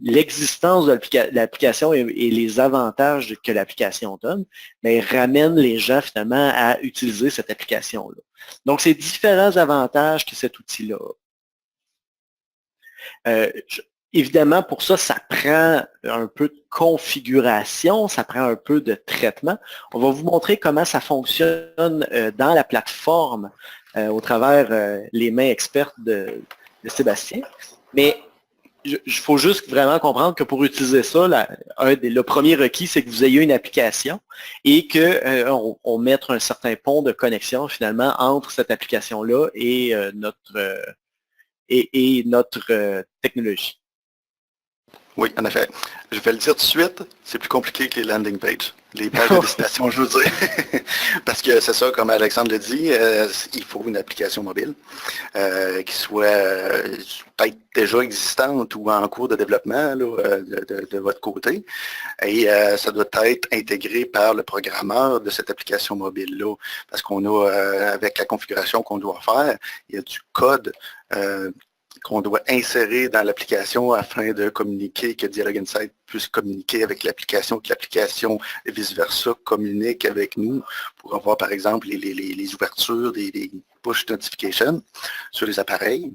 l'existence de l'application et les avantages que l'application donne, mais ramène les gens finalement à utiliser cette application-là. Donc, c'est différents avantages que cet outil-là a. Évidemment, pour ça, ça prend un peu de configuration, ça prend un peu de traitement. On va vous montrer comment ça fonctionne dans la plateforme au travers les mains expertes de Sébastien. Mais il faut juste vraiment comprendre que pour utiliser ça, le premier requis, c'est que vous ayez une application et qu'on mette un certain pont de connexion finalement entre cette application-là et notre technologie. Oui, en effet. Je vais le dire tout de suite, c'est plus compliqué que les landing pages. Les pages de destination, je veux dire. Parce que c'est ça, comme Alexandre le dit, il faut une application mobile qui soit peut-être déjà existante ou en cours de développement là, de votre côté. Et ça doit être intégré par le programmeur de cette application mobile-là. Parce qu'on a, avec la configuration qu'on doit faire, il y a du code qu'on doit insérer dans l'application afin de communiquer, que Dialogue Insight puisse communiquer avec l'application, que l'application et vice-versa communique avec nous pour avoir, par exemple, les ouvertures des push notifications sur les appareils.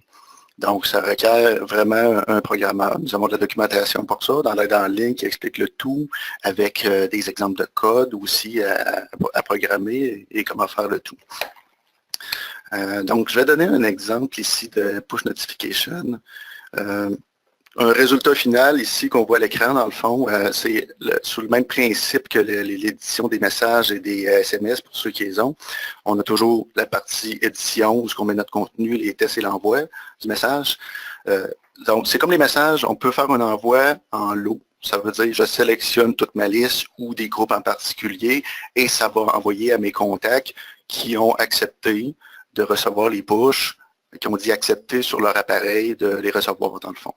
Donc, ça requiert vraiment un programmeur. Nous avons de la documentation pour ça, dans l'aide en ligne qui explique le tout, avec des exemples de code aussi à programmer et comment faire le tout. Donc, je vais donner un exemple ici de push notification. Un résultat final ici qu'on voit à l'écran, dans le fond, c'est sous le même principe que l'édition des messages et des SMS pour ceux qui les ont. On a toujours la partie édition où on met notre contenu, les tests et l'envoi du message. Donc, c'est comme les messages, on peut faire un envoi en lot. Ça veut dire je sélectionne toute ma liste ou des groupes en particulier et ça va envoyer à mes contacts qui ont accepté de recevoir les push, qui ont dit accepter sur leur appareil de les recevoir dans le fond.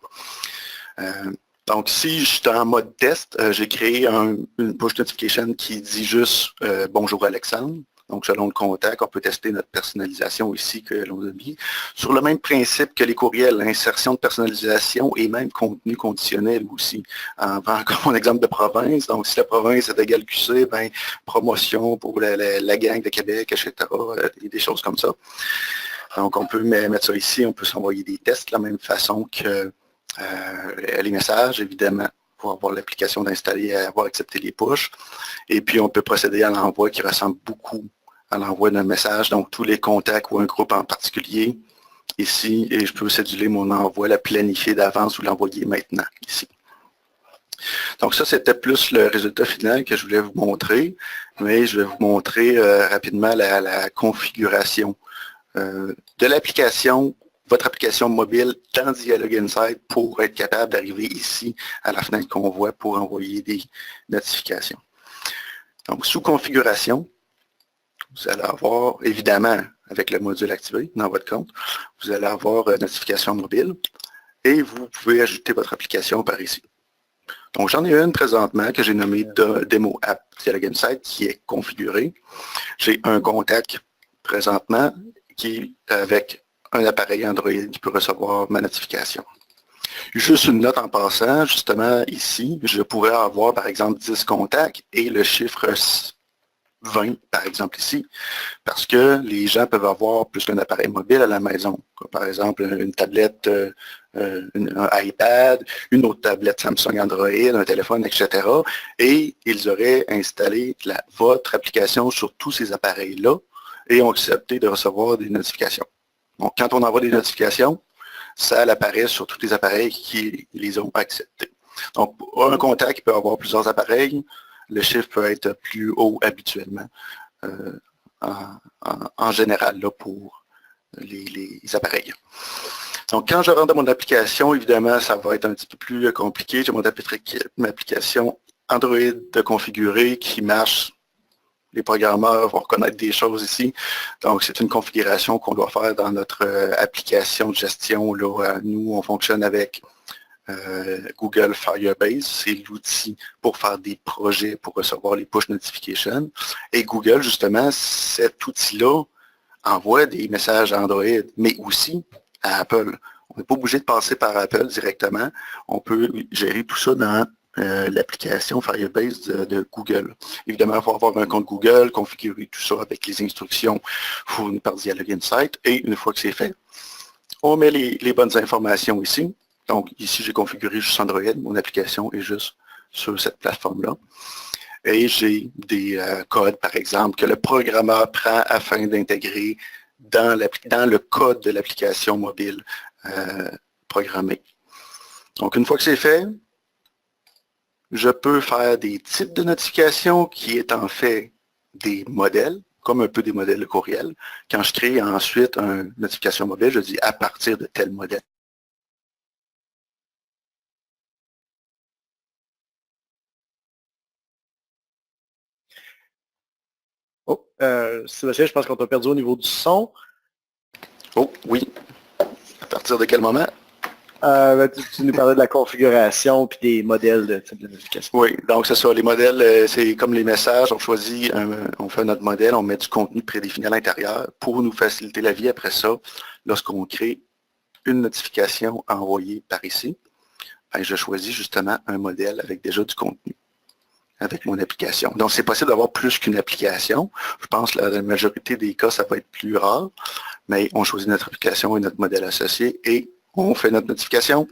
Donc, si je suis en mode test, j'ai créé une push notification qui dit juste bonjour Alexandre. Donc, selon le contact, on peut tester notre personnalisation ici que l'on a mis. Sur le même principe que les courriels, insertion de personnalisation et même contenu conditionnel aussi. Encore mon exemple de province. Donc, si la province est égale QC, ben, promotion pour la gang de Québec, etc. Des choses comme ça. Donc, on peut mettre ça ici. On peut s'envoyer des tests de la même façon que les messages, évidemment, pour avoir l'application d'installer et avoir accepté les push. Et puis, on peut procéder à l'envoi qui ressemble beaucoup à l'envoi d'un message. Donc, tous les contacts ou un groupe en particulier ici. Et je peux céduler mon envoi, la planifier d'avance ou l'envoyer maintenant ici. Donc, ça, c'était plus le résultat final que je voulais vous montrer. Mais je vais vous montrer rapidement la configuration de l'application, votre application mobile dans Dialogue Insight pour être capable d'arriver ici à la fenêtre qu'on voit pour envoyer des notifications. Donc, sous configuration, vous allez avoir, évidemment, avec le module activé dans votre compte, vous allez avoir notification mobile et vous pouvez ajouter votre application par ici. Donc, j'en ai une présentement que j'ai nommée Demo App Dialogue Insight qui est configurée. J'ai un contact présentement qui est avec un appareil Android qui peut recevoir ma notification. Juste une note en passant, justement ici, je pourrais avoir par exemple 10 contacts et le chiffre 20 par exemple ici, parce que les gens peuvent avoir plus qu'un appareil mobile à la maison, comme par exemple une tablette, un iPad, une autre tablette Samsung Android, un téléphone, etc. Et ils auraient installé votre application sur tous ces appareils-là et ont accepté de recevoir des notifications. Donc, quand on envoie des notifications, ça apparaît sur tous les appareils qui les ont acceptés. Donc, pour un contact qui peut avoir plusieurs appareils, le chiffre peut être plus haut habituellement, en général, là, pour les appareils. Donc, quand je rentre dans mon application, évidemment, ça va être un petit peu plus compliqué. J'ai mon application Android configurée qui marche. Les programmeurs vont reconnaître des choses ici. Donc, c'est une configuration qu'on doit faire dans notre application de gestion. Là, nous, on fonctionne avec Google Firebase. C'est l'outil pour faire des projets, pour recevoir les push notifications. Et Google, justement, cet outil-là envoie des messages à Android, mais aussi à Apple. On n'est pas obligé de passer par Apple directement. On peut gérer tout ça dans l'application Firebase de Google. Évidemment, il faut avoir un compte Google, configurer tout ça avec les instructions fournies par Dialog Insight. Et une fois que c'est fait, on met les bonnes informations ici. Donc, ici, j'ai configuré juste Android. Mon application est juste sur cette plateforme-là. Et j'ai des codes, par exemple, que le programmeur prend afin d'intégrer dans le code de l'application mobile programmée. Donc, une fois que c'est fait, je peux faire des types de notifications qui est en fait des modèles, comme un peu des modèles de courriel. Quand je crée ensuite une notification mobile, je dis à partir de tel modèle. Oh, Sébastien, je pense qu'on t'a perdu au niveau du son. Oh, oui. À partir de quel moment? Tu nous parlais de la configuration puis des modèles de type de notification. Oui, donc c'est ça. Les modèles, c'est comme les messages. On choisit, on fait notre modèle, on met du contenu prédéfini à l'intérieur pour nous faciliter la vie après ça. Lorsqu'on crée une notification envoyée par ici, ben, je choisis justement un modèle avec déjà du contenu avec mon application. Donc, c'est possible d'avoir plus qu'une application. Je pense que la majorité des cas, ça va être plus rare, mais on choisit notre application et notre modèle associé et on fait notre notification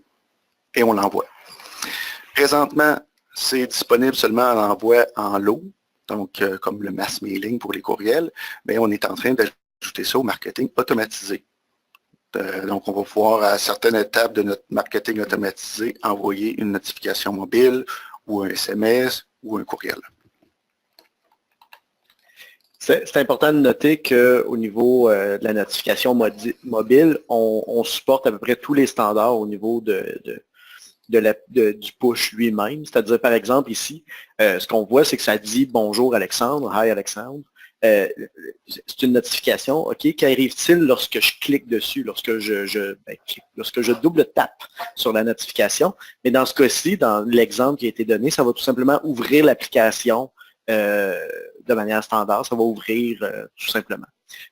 et on l'envoie. Présentement, c'est disponible seulement en envoi en lot, donc comme le mass mailing pour les courriels, mais on est en train d'ajouter ça au marketing automatisé. Donc, on va pouvoir, à certaines étapes de notre marketing automatisé, envoyer une notification mobile ou un SMS ou un courriel. C'est important de noter qu'au niveau de la notification mobile, on supporte à peu près tous les standards au niveau du push lui-même. C'est-à-dire, par exemple, ici, ce qu'on voit, c'est que ça dit « Bonjour Alexandre »,« Hi Alexandre ». C'est une notification, OK, qu'arrive-t-il lorsque je clique dessus, lorsque je double tape sur la notification? Mais dans ce cas-ci, dans l'exemple qui a été donné, ça va tout simplement ouvrir l'application de manière standard, ça va ouvrir tout simplement.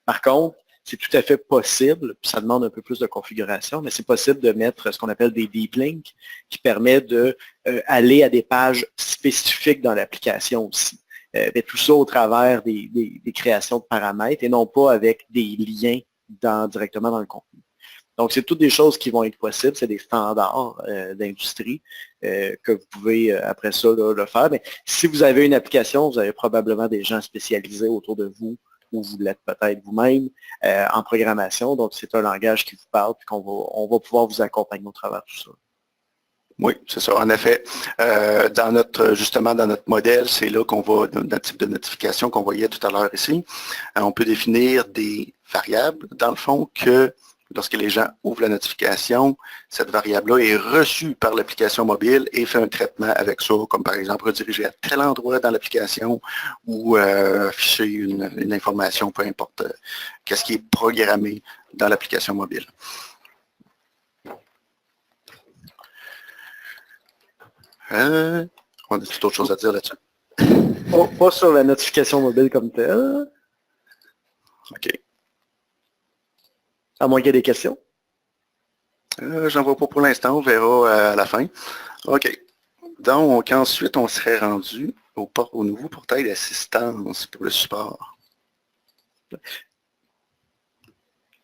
Par contre, c'est tout à fait possible, puis ça demande un peu plus de configuration, mais c'est possible de mettre ce qu'on appelle des deep links qui permet de aller à des pages spécifiques dans l'application aussi. Mais tout ça au travers des créations de paramètres et non pas avec des liens directement dans le contenu. Donc, c'est toutes des choses qui vont être possibles, c'est des standards d'industrie que vous pouvez, après ça, le faire. Mais si vous avez une application, vous avez probablement des gens spécialisés autour de vous ou vous l'êtes peut-être vous-même en programmation. Donc, c'est un langage qui vous parle et on va pouvoir vous accompagner au travers de tout ça. Oui, c'est ça. En effet, justement, dans notre modèle, c'est là qu'on va, notre type de notification qu'on voyait tout à l'heure ici, on peut définir des variables, dans le fond, que lorsque les gens ouvrent la notification, cette variable-là est reçue par l'application mobile et fait un traitement avec ça, comme par exemple rediriger à tel endroit dans l'application ou afficher une information, peu importe qu'est-ce qui est programmé dans l'application mobile. On a tout autre chose à dire là-dessus. Pas sur la notification mobile comme telle. OK. À moins qu'il y ait des questions. J'en vois pas pour l'instant, on verra à la fin. OK. Donc, ensuite, on serait rendu au nouveau portail d'assistance pour le support.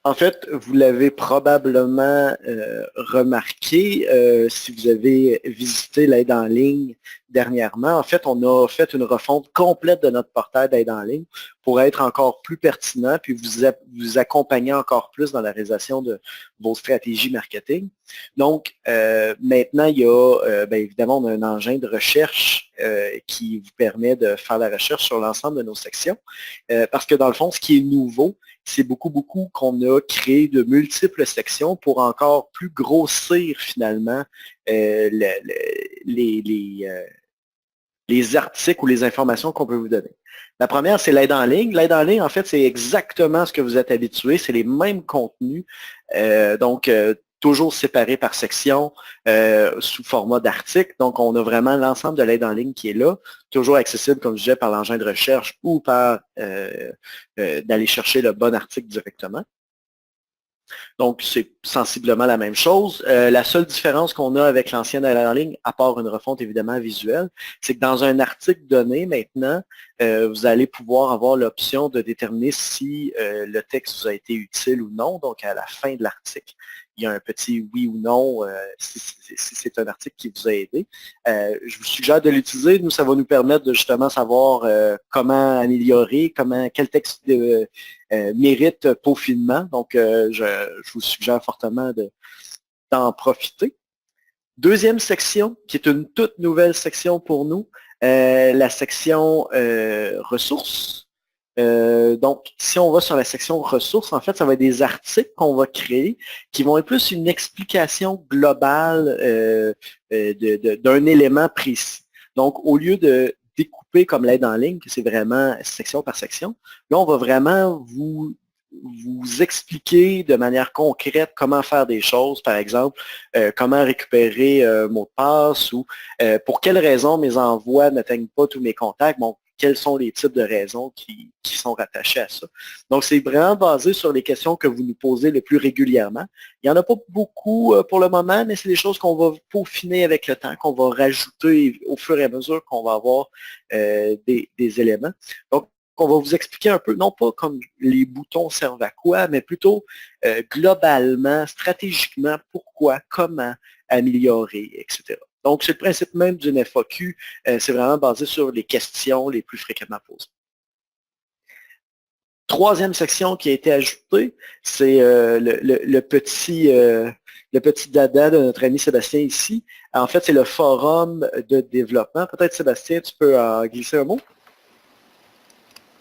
En fait, vous l'avez probablement remarqué si vous avez visité l'aide en ligne dernièrement. En fait, on a fait une refonte complète de notre portail d'aide en ligne pour être encore plus pertinent, puis vous accompagner encore plus dans la réalisation de vos stratégies marketing. Donc, maintenant, il y a, bien évidemment, on a un engin de recherche qui vous permet de faire la recherche sur l'ensemble de nos sections, parce que dans le fond, ce qui est nouveau, c'est beaucoup qu'on a créé de multiples sections pour encore plus grossir finalement les articles ou les informations qu'on peut vous donner. La première, c'est l'aide en ligne. L'aide en ligne, en fait, c'est exactement ce que vous êtes habitué. C'est les mêmes contenus. Donc, toujours séparés par section, sous format d'article. Donc, on a vraiment l'ensemble de l'aide en ligne qui est là, toujours accessible, comme je disais, par l'engin de recherche ou par d'aller chercher le bon article directement. Donc, c'est sensiblement la même chose. La seule différence qu'on a avec l'ancienne aide en ligne, à part une refonte évidemment visuelle, c'est que dans un article donné maintenant, vous allez pouvoir avoir l'option de déterminer si le texte vous a été utile ou non. Donc, à la fin de l'article, il y a un petit oui ou non si c'est un article qui vous a aidé. Je vous suggère de l'utiliser. Nous, ça va nous permettre de justement savoir comment améliorer, quel texte mérite peaufinement. Donc, je vous suggère fortement d'en profiter. Deuxième section, qui est une toute nouvelle section pour nous, la section ressources. Donc, si on va sur la section ressources, en fait, ça va être des articles qu'on va créer qui vont être plus une explication globale d'un élément précis. Donc, au lieu de découper comme l'aide en ligne, que c'est vraiment section par section, là, on va vraiment vous expliquer de manière concrète comment faire des choses, par exemple, comment récupérer un mot de passe ou pour quelles raisons mes envois n'atteignent pas tous mes contacts. Bon, quels sont les types de raisons qui sont rattachés à ça. Donc, c'est vraiment basé sur les questions que vous nous posez le plus régulièrement. Il n'y en a pas beaucoup pour le moment, mais c'est des choses qu'on va peaufiner avec le temps, qu'on va rajouter au fur et à mesure qu'on va avoir des éléments. Donc, on va vous expliquer un peu, non pas comme les boutons servent à quoi, mais plutôt globalement, stratégiquement, pourquoi, comment améliorer, etc. Donc, c'est le principe même d'une FAQ, c'est vraiment basé sur les questions les plus fréquemment posées. Troisième section qui a été ajoutée, c'est le petit dada de notre ami Sébastien ici. En fait, c'est le forum de développement. Peut-être, Sébastien, tu peux en glisser un mot?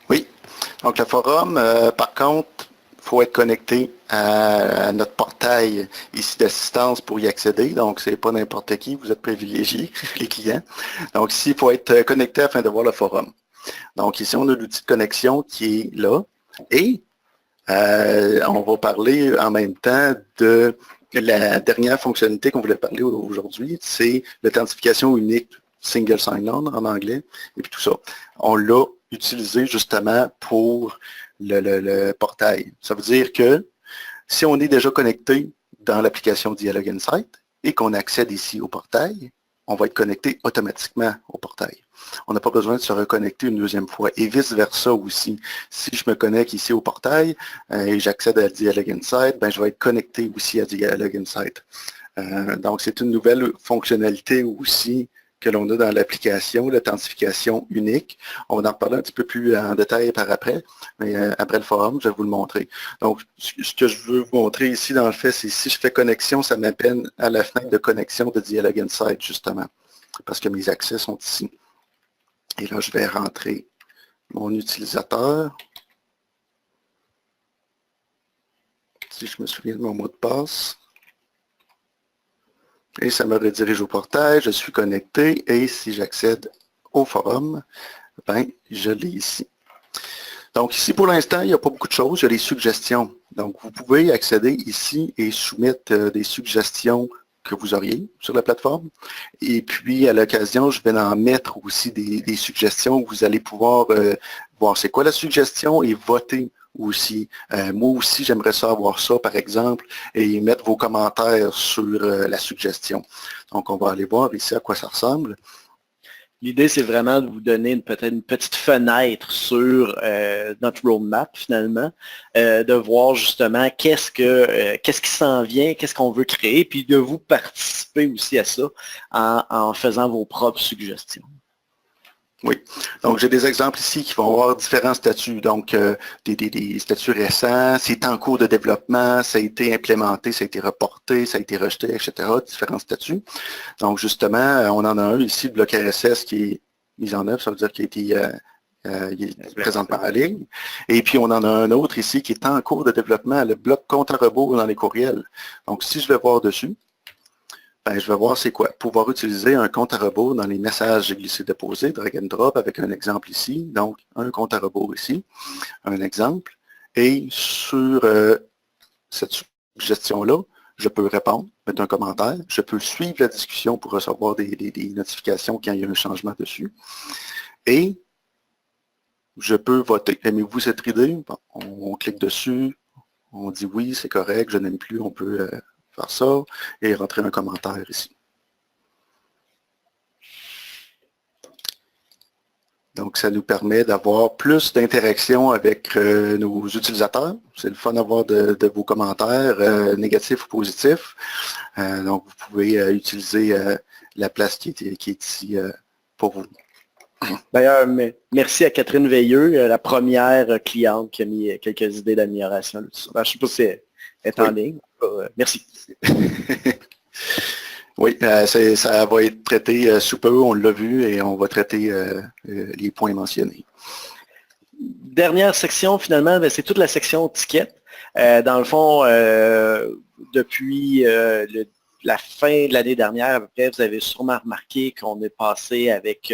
Oui. Donc, le forum, par contre, il faut être connecté à notre portail ici d'assistance pour y accéder. Donc, c'est pas n'importe qui, vous êtes privilégiés, les clients. Donc, ici, il faut être connecté afin de voir le forum. Donc, ici, on a l'outil de connexion qui est là. Et on va parler en même temps de la dernière fonctionnalité qu'on voulait parler aujourd'hui, c'est l'authentification unique, single sign-on en anglais, et puis tout ça. On l'a utilisé justement pour le portail. Ça veut dire que si on est déjà connecté dans l'application Dialogue Insight et qu'on accède ici au portail, on va être connecté automatiquement au portail. On n'a pas besoin de se reconnecter une deuxième fois et vice-versa aussi. Si je me connecte ici au portail et j'accède à Dialogue Insight, ben, je vais être connecté aussi à Dialogue Insight. Donc, c'est une nouvelle fonctionnalité aussi que l'on a dans l'application, l'authentification unique. On va en parler un petit peu plus en détail par après, mais après le forum, je vais vous le montrer. Donc, ce que je veux vous montrer ici, dans le fait, c'est si je fais connexion, ça m'appelle à la fenêtre de connexion de Dialogue Insight, justement, parce que mes accès sont ici. Et là, je vais rentrer mon utilisateur. Si je me souviens de mon mot de passe. Et ça me redirige au portail, je suis connecté, et si j'accède au forum, ben, je l'ai ici. Donc ici, pour l'instant, il n'y a pas beaucoup de choses, il y a des suggestions. Donc, vous pouvez accéder ici et soumettre des suggestions que vous auriez sur la plateforme. Et puis, à l'occasion, je vais en mettre aussi des suggestions où vous allez pouvoir voir c'est quoi la suggestion et voter aussi. Moi aussi, j'aimerais ça avoir ça, par exemple, et mettre vos commentaires sur la suggestion. Donc, on va aller voir ici à quoi ça ressemble. L'idée, c'est vraiment de vous donner peut-être une petite fenêtre sur notre roadmap, finalement, de voir justement qu'est-ce qui s'en vient, qu'est-ce qu'on veut créer, puis de vous participer aussi à ça en faisant vos propres suggestions. Oui. Donc, j'ai des exemples ici qui vont avoir différents statuts. Donc, des statuts récents, c'est en cours de développement, ça a été implémenté, ça a été reporté, ça a été rejeté, etc. Différents statuts. Donc, justement, on en a un ici, le bloc RSS qui est mis en œuvre, ça veut dire qu'il a été il est présentement en ligne. Et puis, on en a un autre ici qui est en cours de développement, le bloc compte à rebours dans les courriels. Donc, si je vais voir dessus, ben, je vais voir c'est quoi. Pouvoir utiliser un compte à rebours dans les messages glissés-déposés, drag and drop, avec un exemple ici. Donc, un compte à rebours ici, un exemple. Et sur cette suggestion-là, je peux répondre, mettre un commentaire. Je peux suivre la discussion pour recevoir des notifications quand il y a un changement dessus. Et je peux voter. Aimez-vous cette idée? Bon, on clique dessus, on dit oui, c'est correct, je n'aime plus, on peut faire ça et rentrer un commentaire ici. Donc, ça nous permet d'avoir plus d'interaction avec nos utilisateurs. C'est le fun d'avoir de vos commentaires, négatifs ou positifs. Donc, vous pouvez utiliser la place qui est ici pour vous. D'ailleurs, merci à Catherine Veilleux, la première cliente qui a mis quelques idées d'amélioration. Je ne sais pas si elle est en ligne. Merci. Oui, ça va être traité sous peu, on l'a vu, et on va traiter les points mentionnés. Dernière section, finalement, c'est toute la section ticket. Dans le fond, depuis la fin de l'année dernière, à peu près, vous avez sûrement remarqué qu'on est passé avec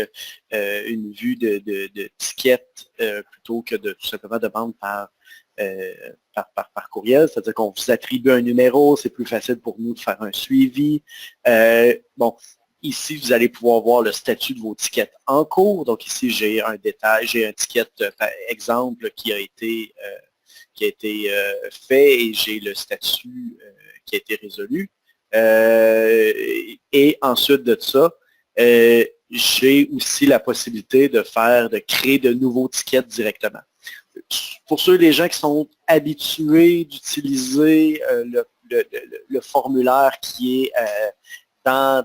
une vue de ticket plutôt que de tout simplement demande par courriel, c'est-à-dire qu'on vous attribue un numéro, c'est plus facile pour nous de faire un suivi. Bon, ici, vous allez pouvoir voir le statut de vos tickets en cours. Donc ici, j'ai un détail, j'ai un ticket, par exemple, qui a été fait et j'ai le statut qui a été résolu. Et ensuite de ça, j'ai aussi la possibilité de créer de nouveaux tickets directement. Pour ceux des gens qui sont habitués d'utiliser le formulaire qui est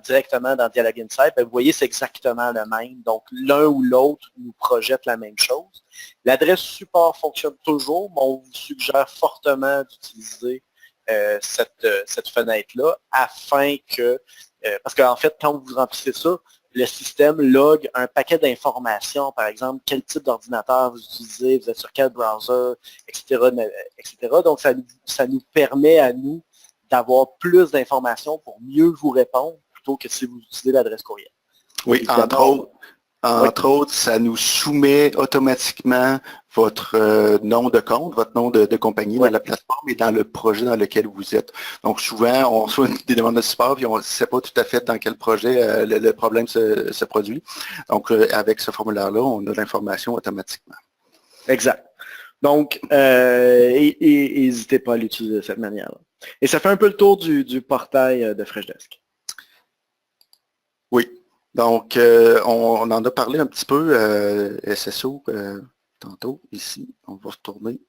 directement dans Dialogue Insight, vous voyez, c'est exactement le même. Donc, l'un ou l'autre nous projette la même chose. L'adresse support fonctionne toujours, mais on vous suggère fortement d'utiliser cette fenêtre-là afin que, parce qu'en fait, quand vous remplissez ça, le système log un paquet d'informations, par exemple, quel type d'ordinateur vous utilisez, vous êtes sur quel browser, etc. etc. Donc, ça nous permet à nous d'avoir plus d'informations pour mieux vous répondre plutôt que si vous utilisez l'adresse courriel. Oui, entre autres, ça nous soumet automatiquement votre nom de compte, votre nom de compagnie dans la plateforme et dans le projet dans lequel vous êtes. Donc souvent, on reçoit des demandes de support et on ne sait pas tout à fait dans quel projet le problème se produit. Donc avec ce formulaire-là, on a l'information automatiquement. Exact. Donc, n'hésitez pas à l'utiliser de cette manière-là. Et ça fait un peu le tour du portail de Freshdesk. Oui. Donc, on en a parlé un petit peu, SSO, tantôt, ici. On va retourner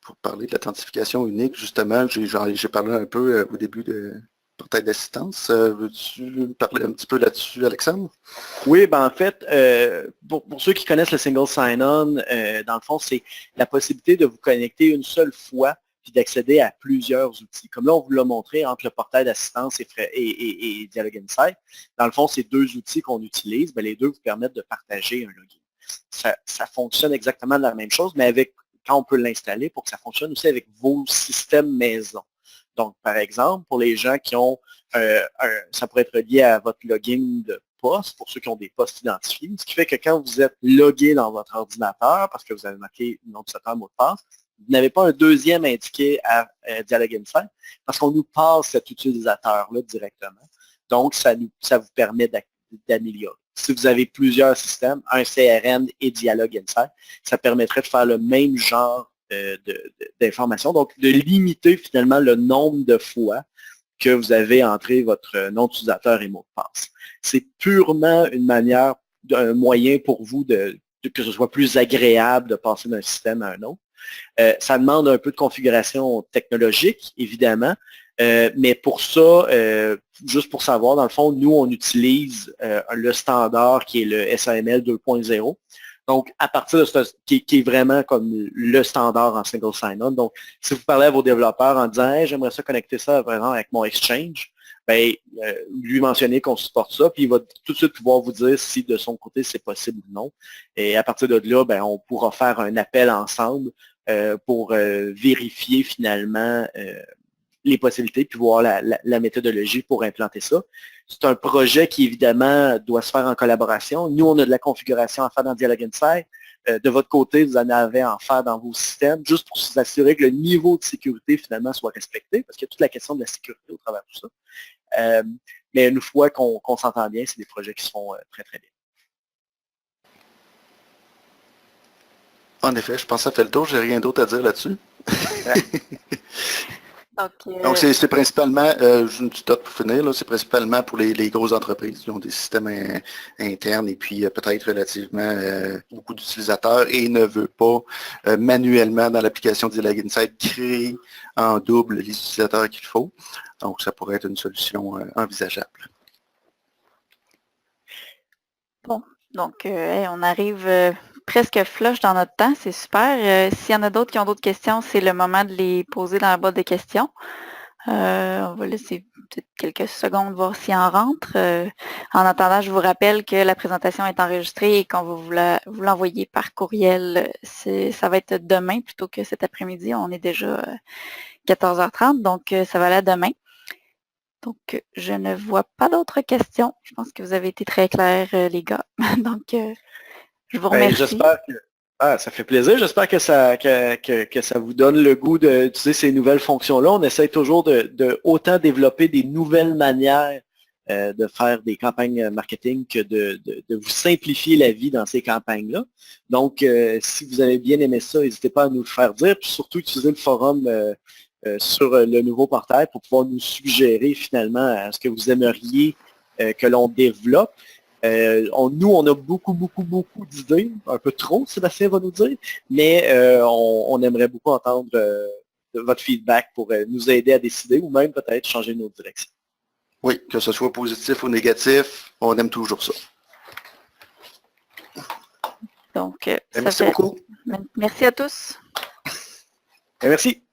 pour parler de l'authentification unique. Justement, j'ai parlé un peu au début de portail d'assistance. Veux-tu parler un petit peu là-dessus, Alexandre? Oui, ben en fait, pour ceux qui connaissent le single sign-on, dans le fond, c'est la possibilité de vous connecter une seule fois puis d'accéder à plusieurs outils. Comme là, on vous l'a montré entre le portail d'assistance et Dialogue Insight. Dans le fond, c'est deux outils qu'on utilise. Ben, les deux vous permettent de partager un login. Ça fonctionne exactement de la même chose, mais quand on peut l'installer pour que ça fonctionne aussi avec vos systèmes maison. Donc, par exemple, pour les gens qui ont, ça pourrait être lié à votre login de poste, pour ceux qui ont des postes identifiés, ce qui fait que quand vous êtes logué dans votre ordinateur, parce que vous avez marqué nom d'utilisateur, mot de passe, vous n'avez pas un deuxième indiqué à Dialogue Insight, parce qu'on nous passe cet utilisateur-là directement. Donc, ça vous permet d'améliorer. Si vous avez plusieurs systèmes, un CRM et Dialogue Insight, ça permettrait de faire le même genre d'informations, donc de limiter finalement le nombre de fois que vous avez entré votre nom d'utilisateur et mot de passe. C'est purement une manière un moyen pour vous que ce soit plus agréable de passer d'un système à un autre. Ça demande un peu de configuration technologique, évidemment, mais pour ça, juste pour savoir, dans le fond, nous, on utilise le standard qui est le SAML 2.0. Donc, à partir de ce qui est vraiment comme le standard en single sign-on. Donc, si vous parlez à vos développeurs en disant hey, j'aimerais ça connecter ça vraiment avec mon Exchange, ben, lui mentionner qu'on supporte ça, puis il va tout de suite pouvoir vous dire si de son côté c'est possible ou non. Et à partir de là, ben, on pourra faire un appel ensemble pour vérifier finalement les possibilités, puis voir la méthodologie pour implanter ça. C'est un projet qui, évidemment, doit se faire en collaboration. Nous, on a de la configuration à faire dans Dialog Insight. De votre côté, vous en avez à en faire dans vos systèmes, juste pour s'assurer que le niveau de sécurité, finalement, soit respecté, parce qu'il y a toute la question de la sécurité au travers de tout ça. Mais une fois qu'on s'entend bien, c'est des projets qui se font très, très bien. En effet, je pense que ça fait le tour. J'ai rien d'autre à dire là-dessus. Donc, c'est principalement, une petite note pour finir, c'est principalement pour les grosses entreprises qui ont des systèmes internes et puis peut-être relativement beaucoup d'utilisateurs et ne veut pas manuellement dans l'application Dialog Insight créer en double les utilisateurs qu'il faut. Donc, ça pourrait être une solution envisageable. Bon, donc on arrive presque flush dans notre temps, c'est super. S'il y en a d'autres qui ont d'autres questions, c'est le moment de les poser dans la boîte de questions. On va laisser peut-être quelques secondes voir s'il en rentre. En attendant, je vous rappelle que la présentation est enregistrée et qu'on va vous l'envoyer par courriel. Ça va être demain plutôt que cet après-midi. On est déjà 14h30, donc ça va aller à demain. Donc, je ne vois pas d'autres questions. Je pense que vous avez été très clairs, les gars. Donc, je vous remercie. J'espère que ça fait plaisir. J'espère que ça vous donne le goût d'utiliser ces nouvelles fonctions-là. On essaie toujours de autant développer des nouvelles manières de faire des campagnes marketing que de vous simplifier la vie dans ces campagnes-là. Donc, si vous avez bien aimé ça, n'hésitez pas à nous le faire dire. Puis surtout, utilisez le forum sur le nouveau portail pour pouvoir nous suggérer finalement ce que vous aimeriez que l'on développe. Nous, on a beaucoup d'idées, un peu trop, Sébastien va nous dire, mais on aimerait beaucoup entendre votre feedback pour nous aider à décider ou même peut-être changer nos directions. Oui, que ce soit positif ou négatif, on aime toujours ça. Donc, merci beaucoup. Merci à tous. Et merci.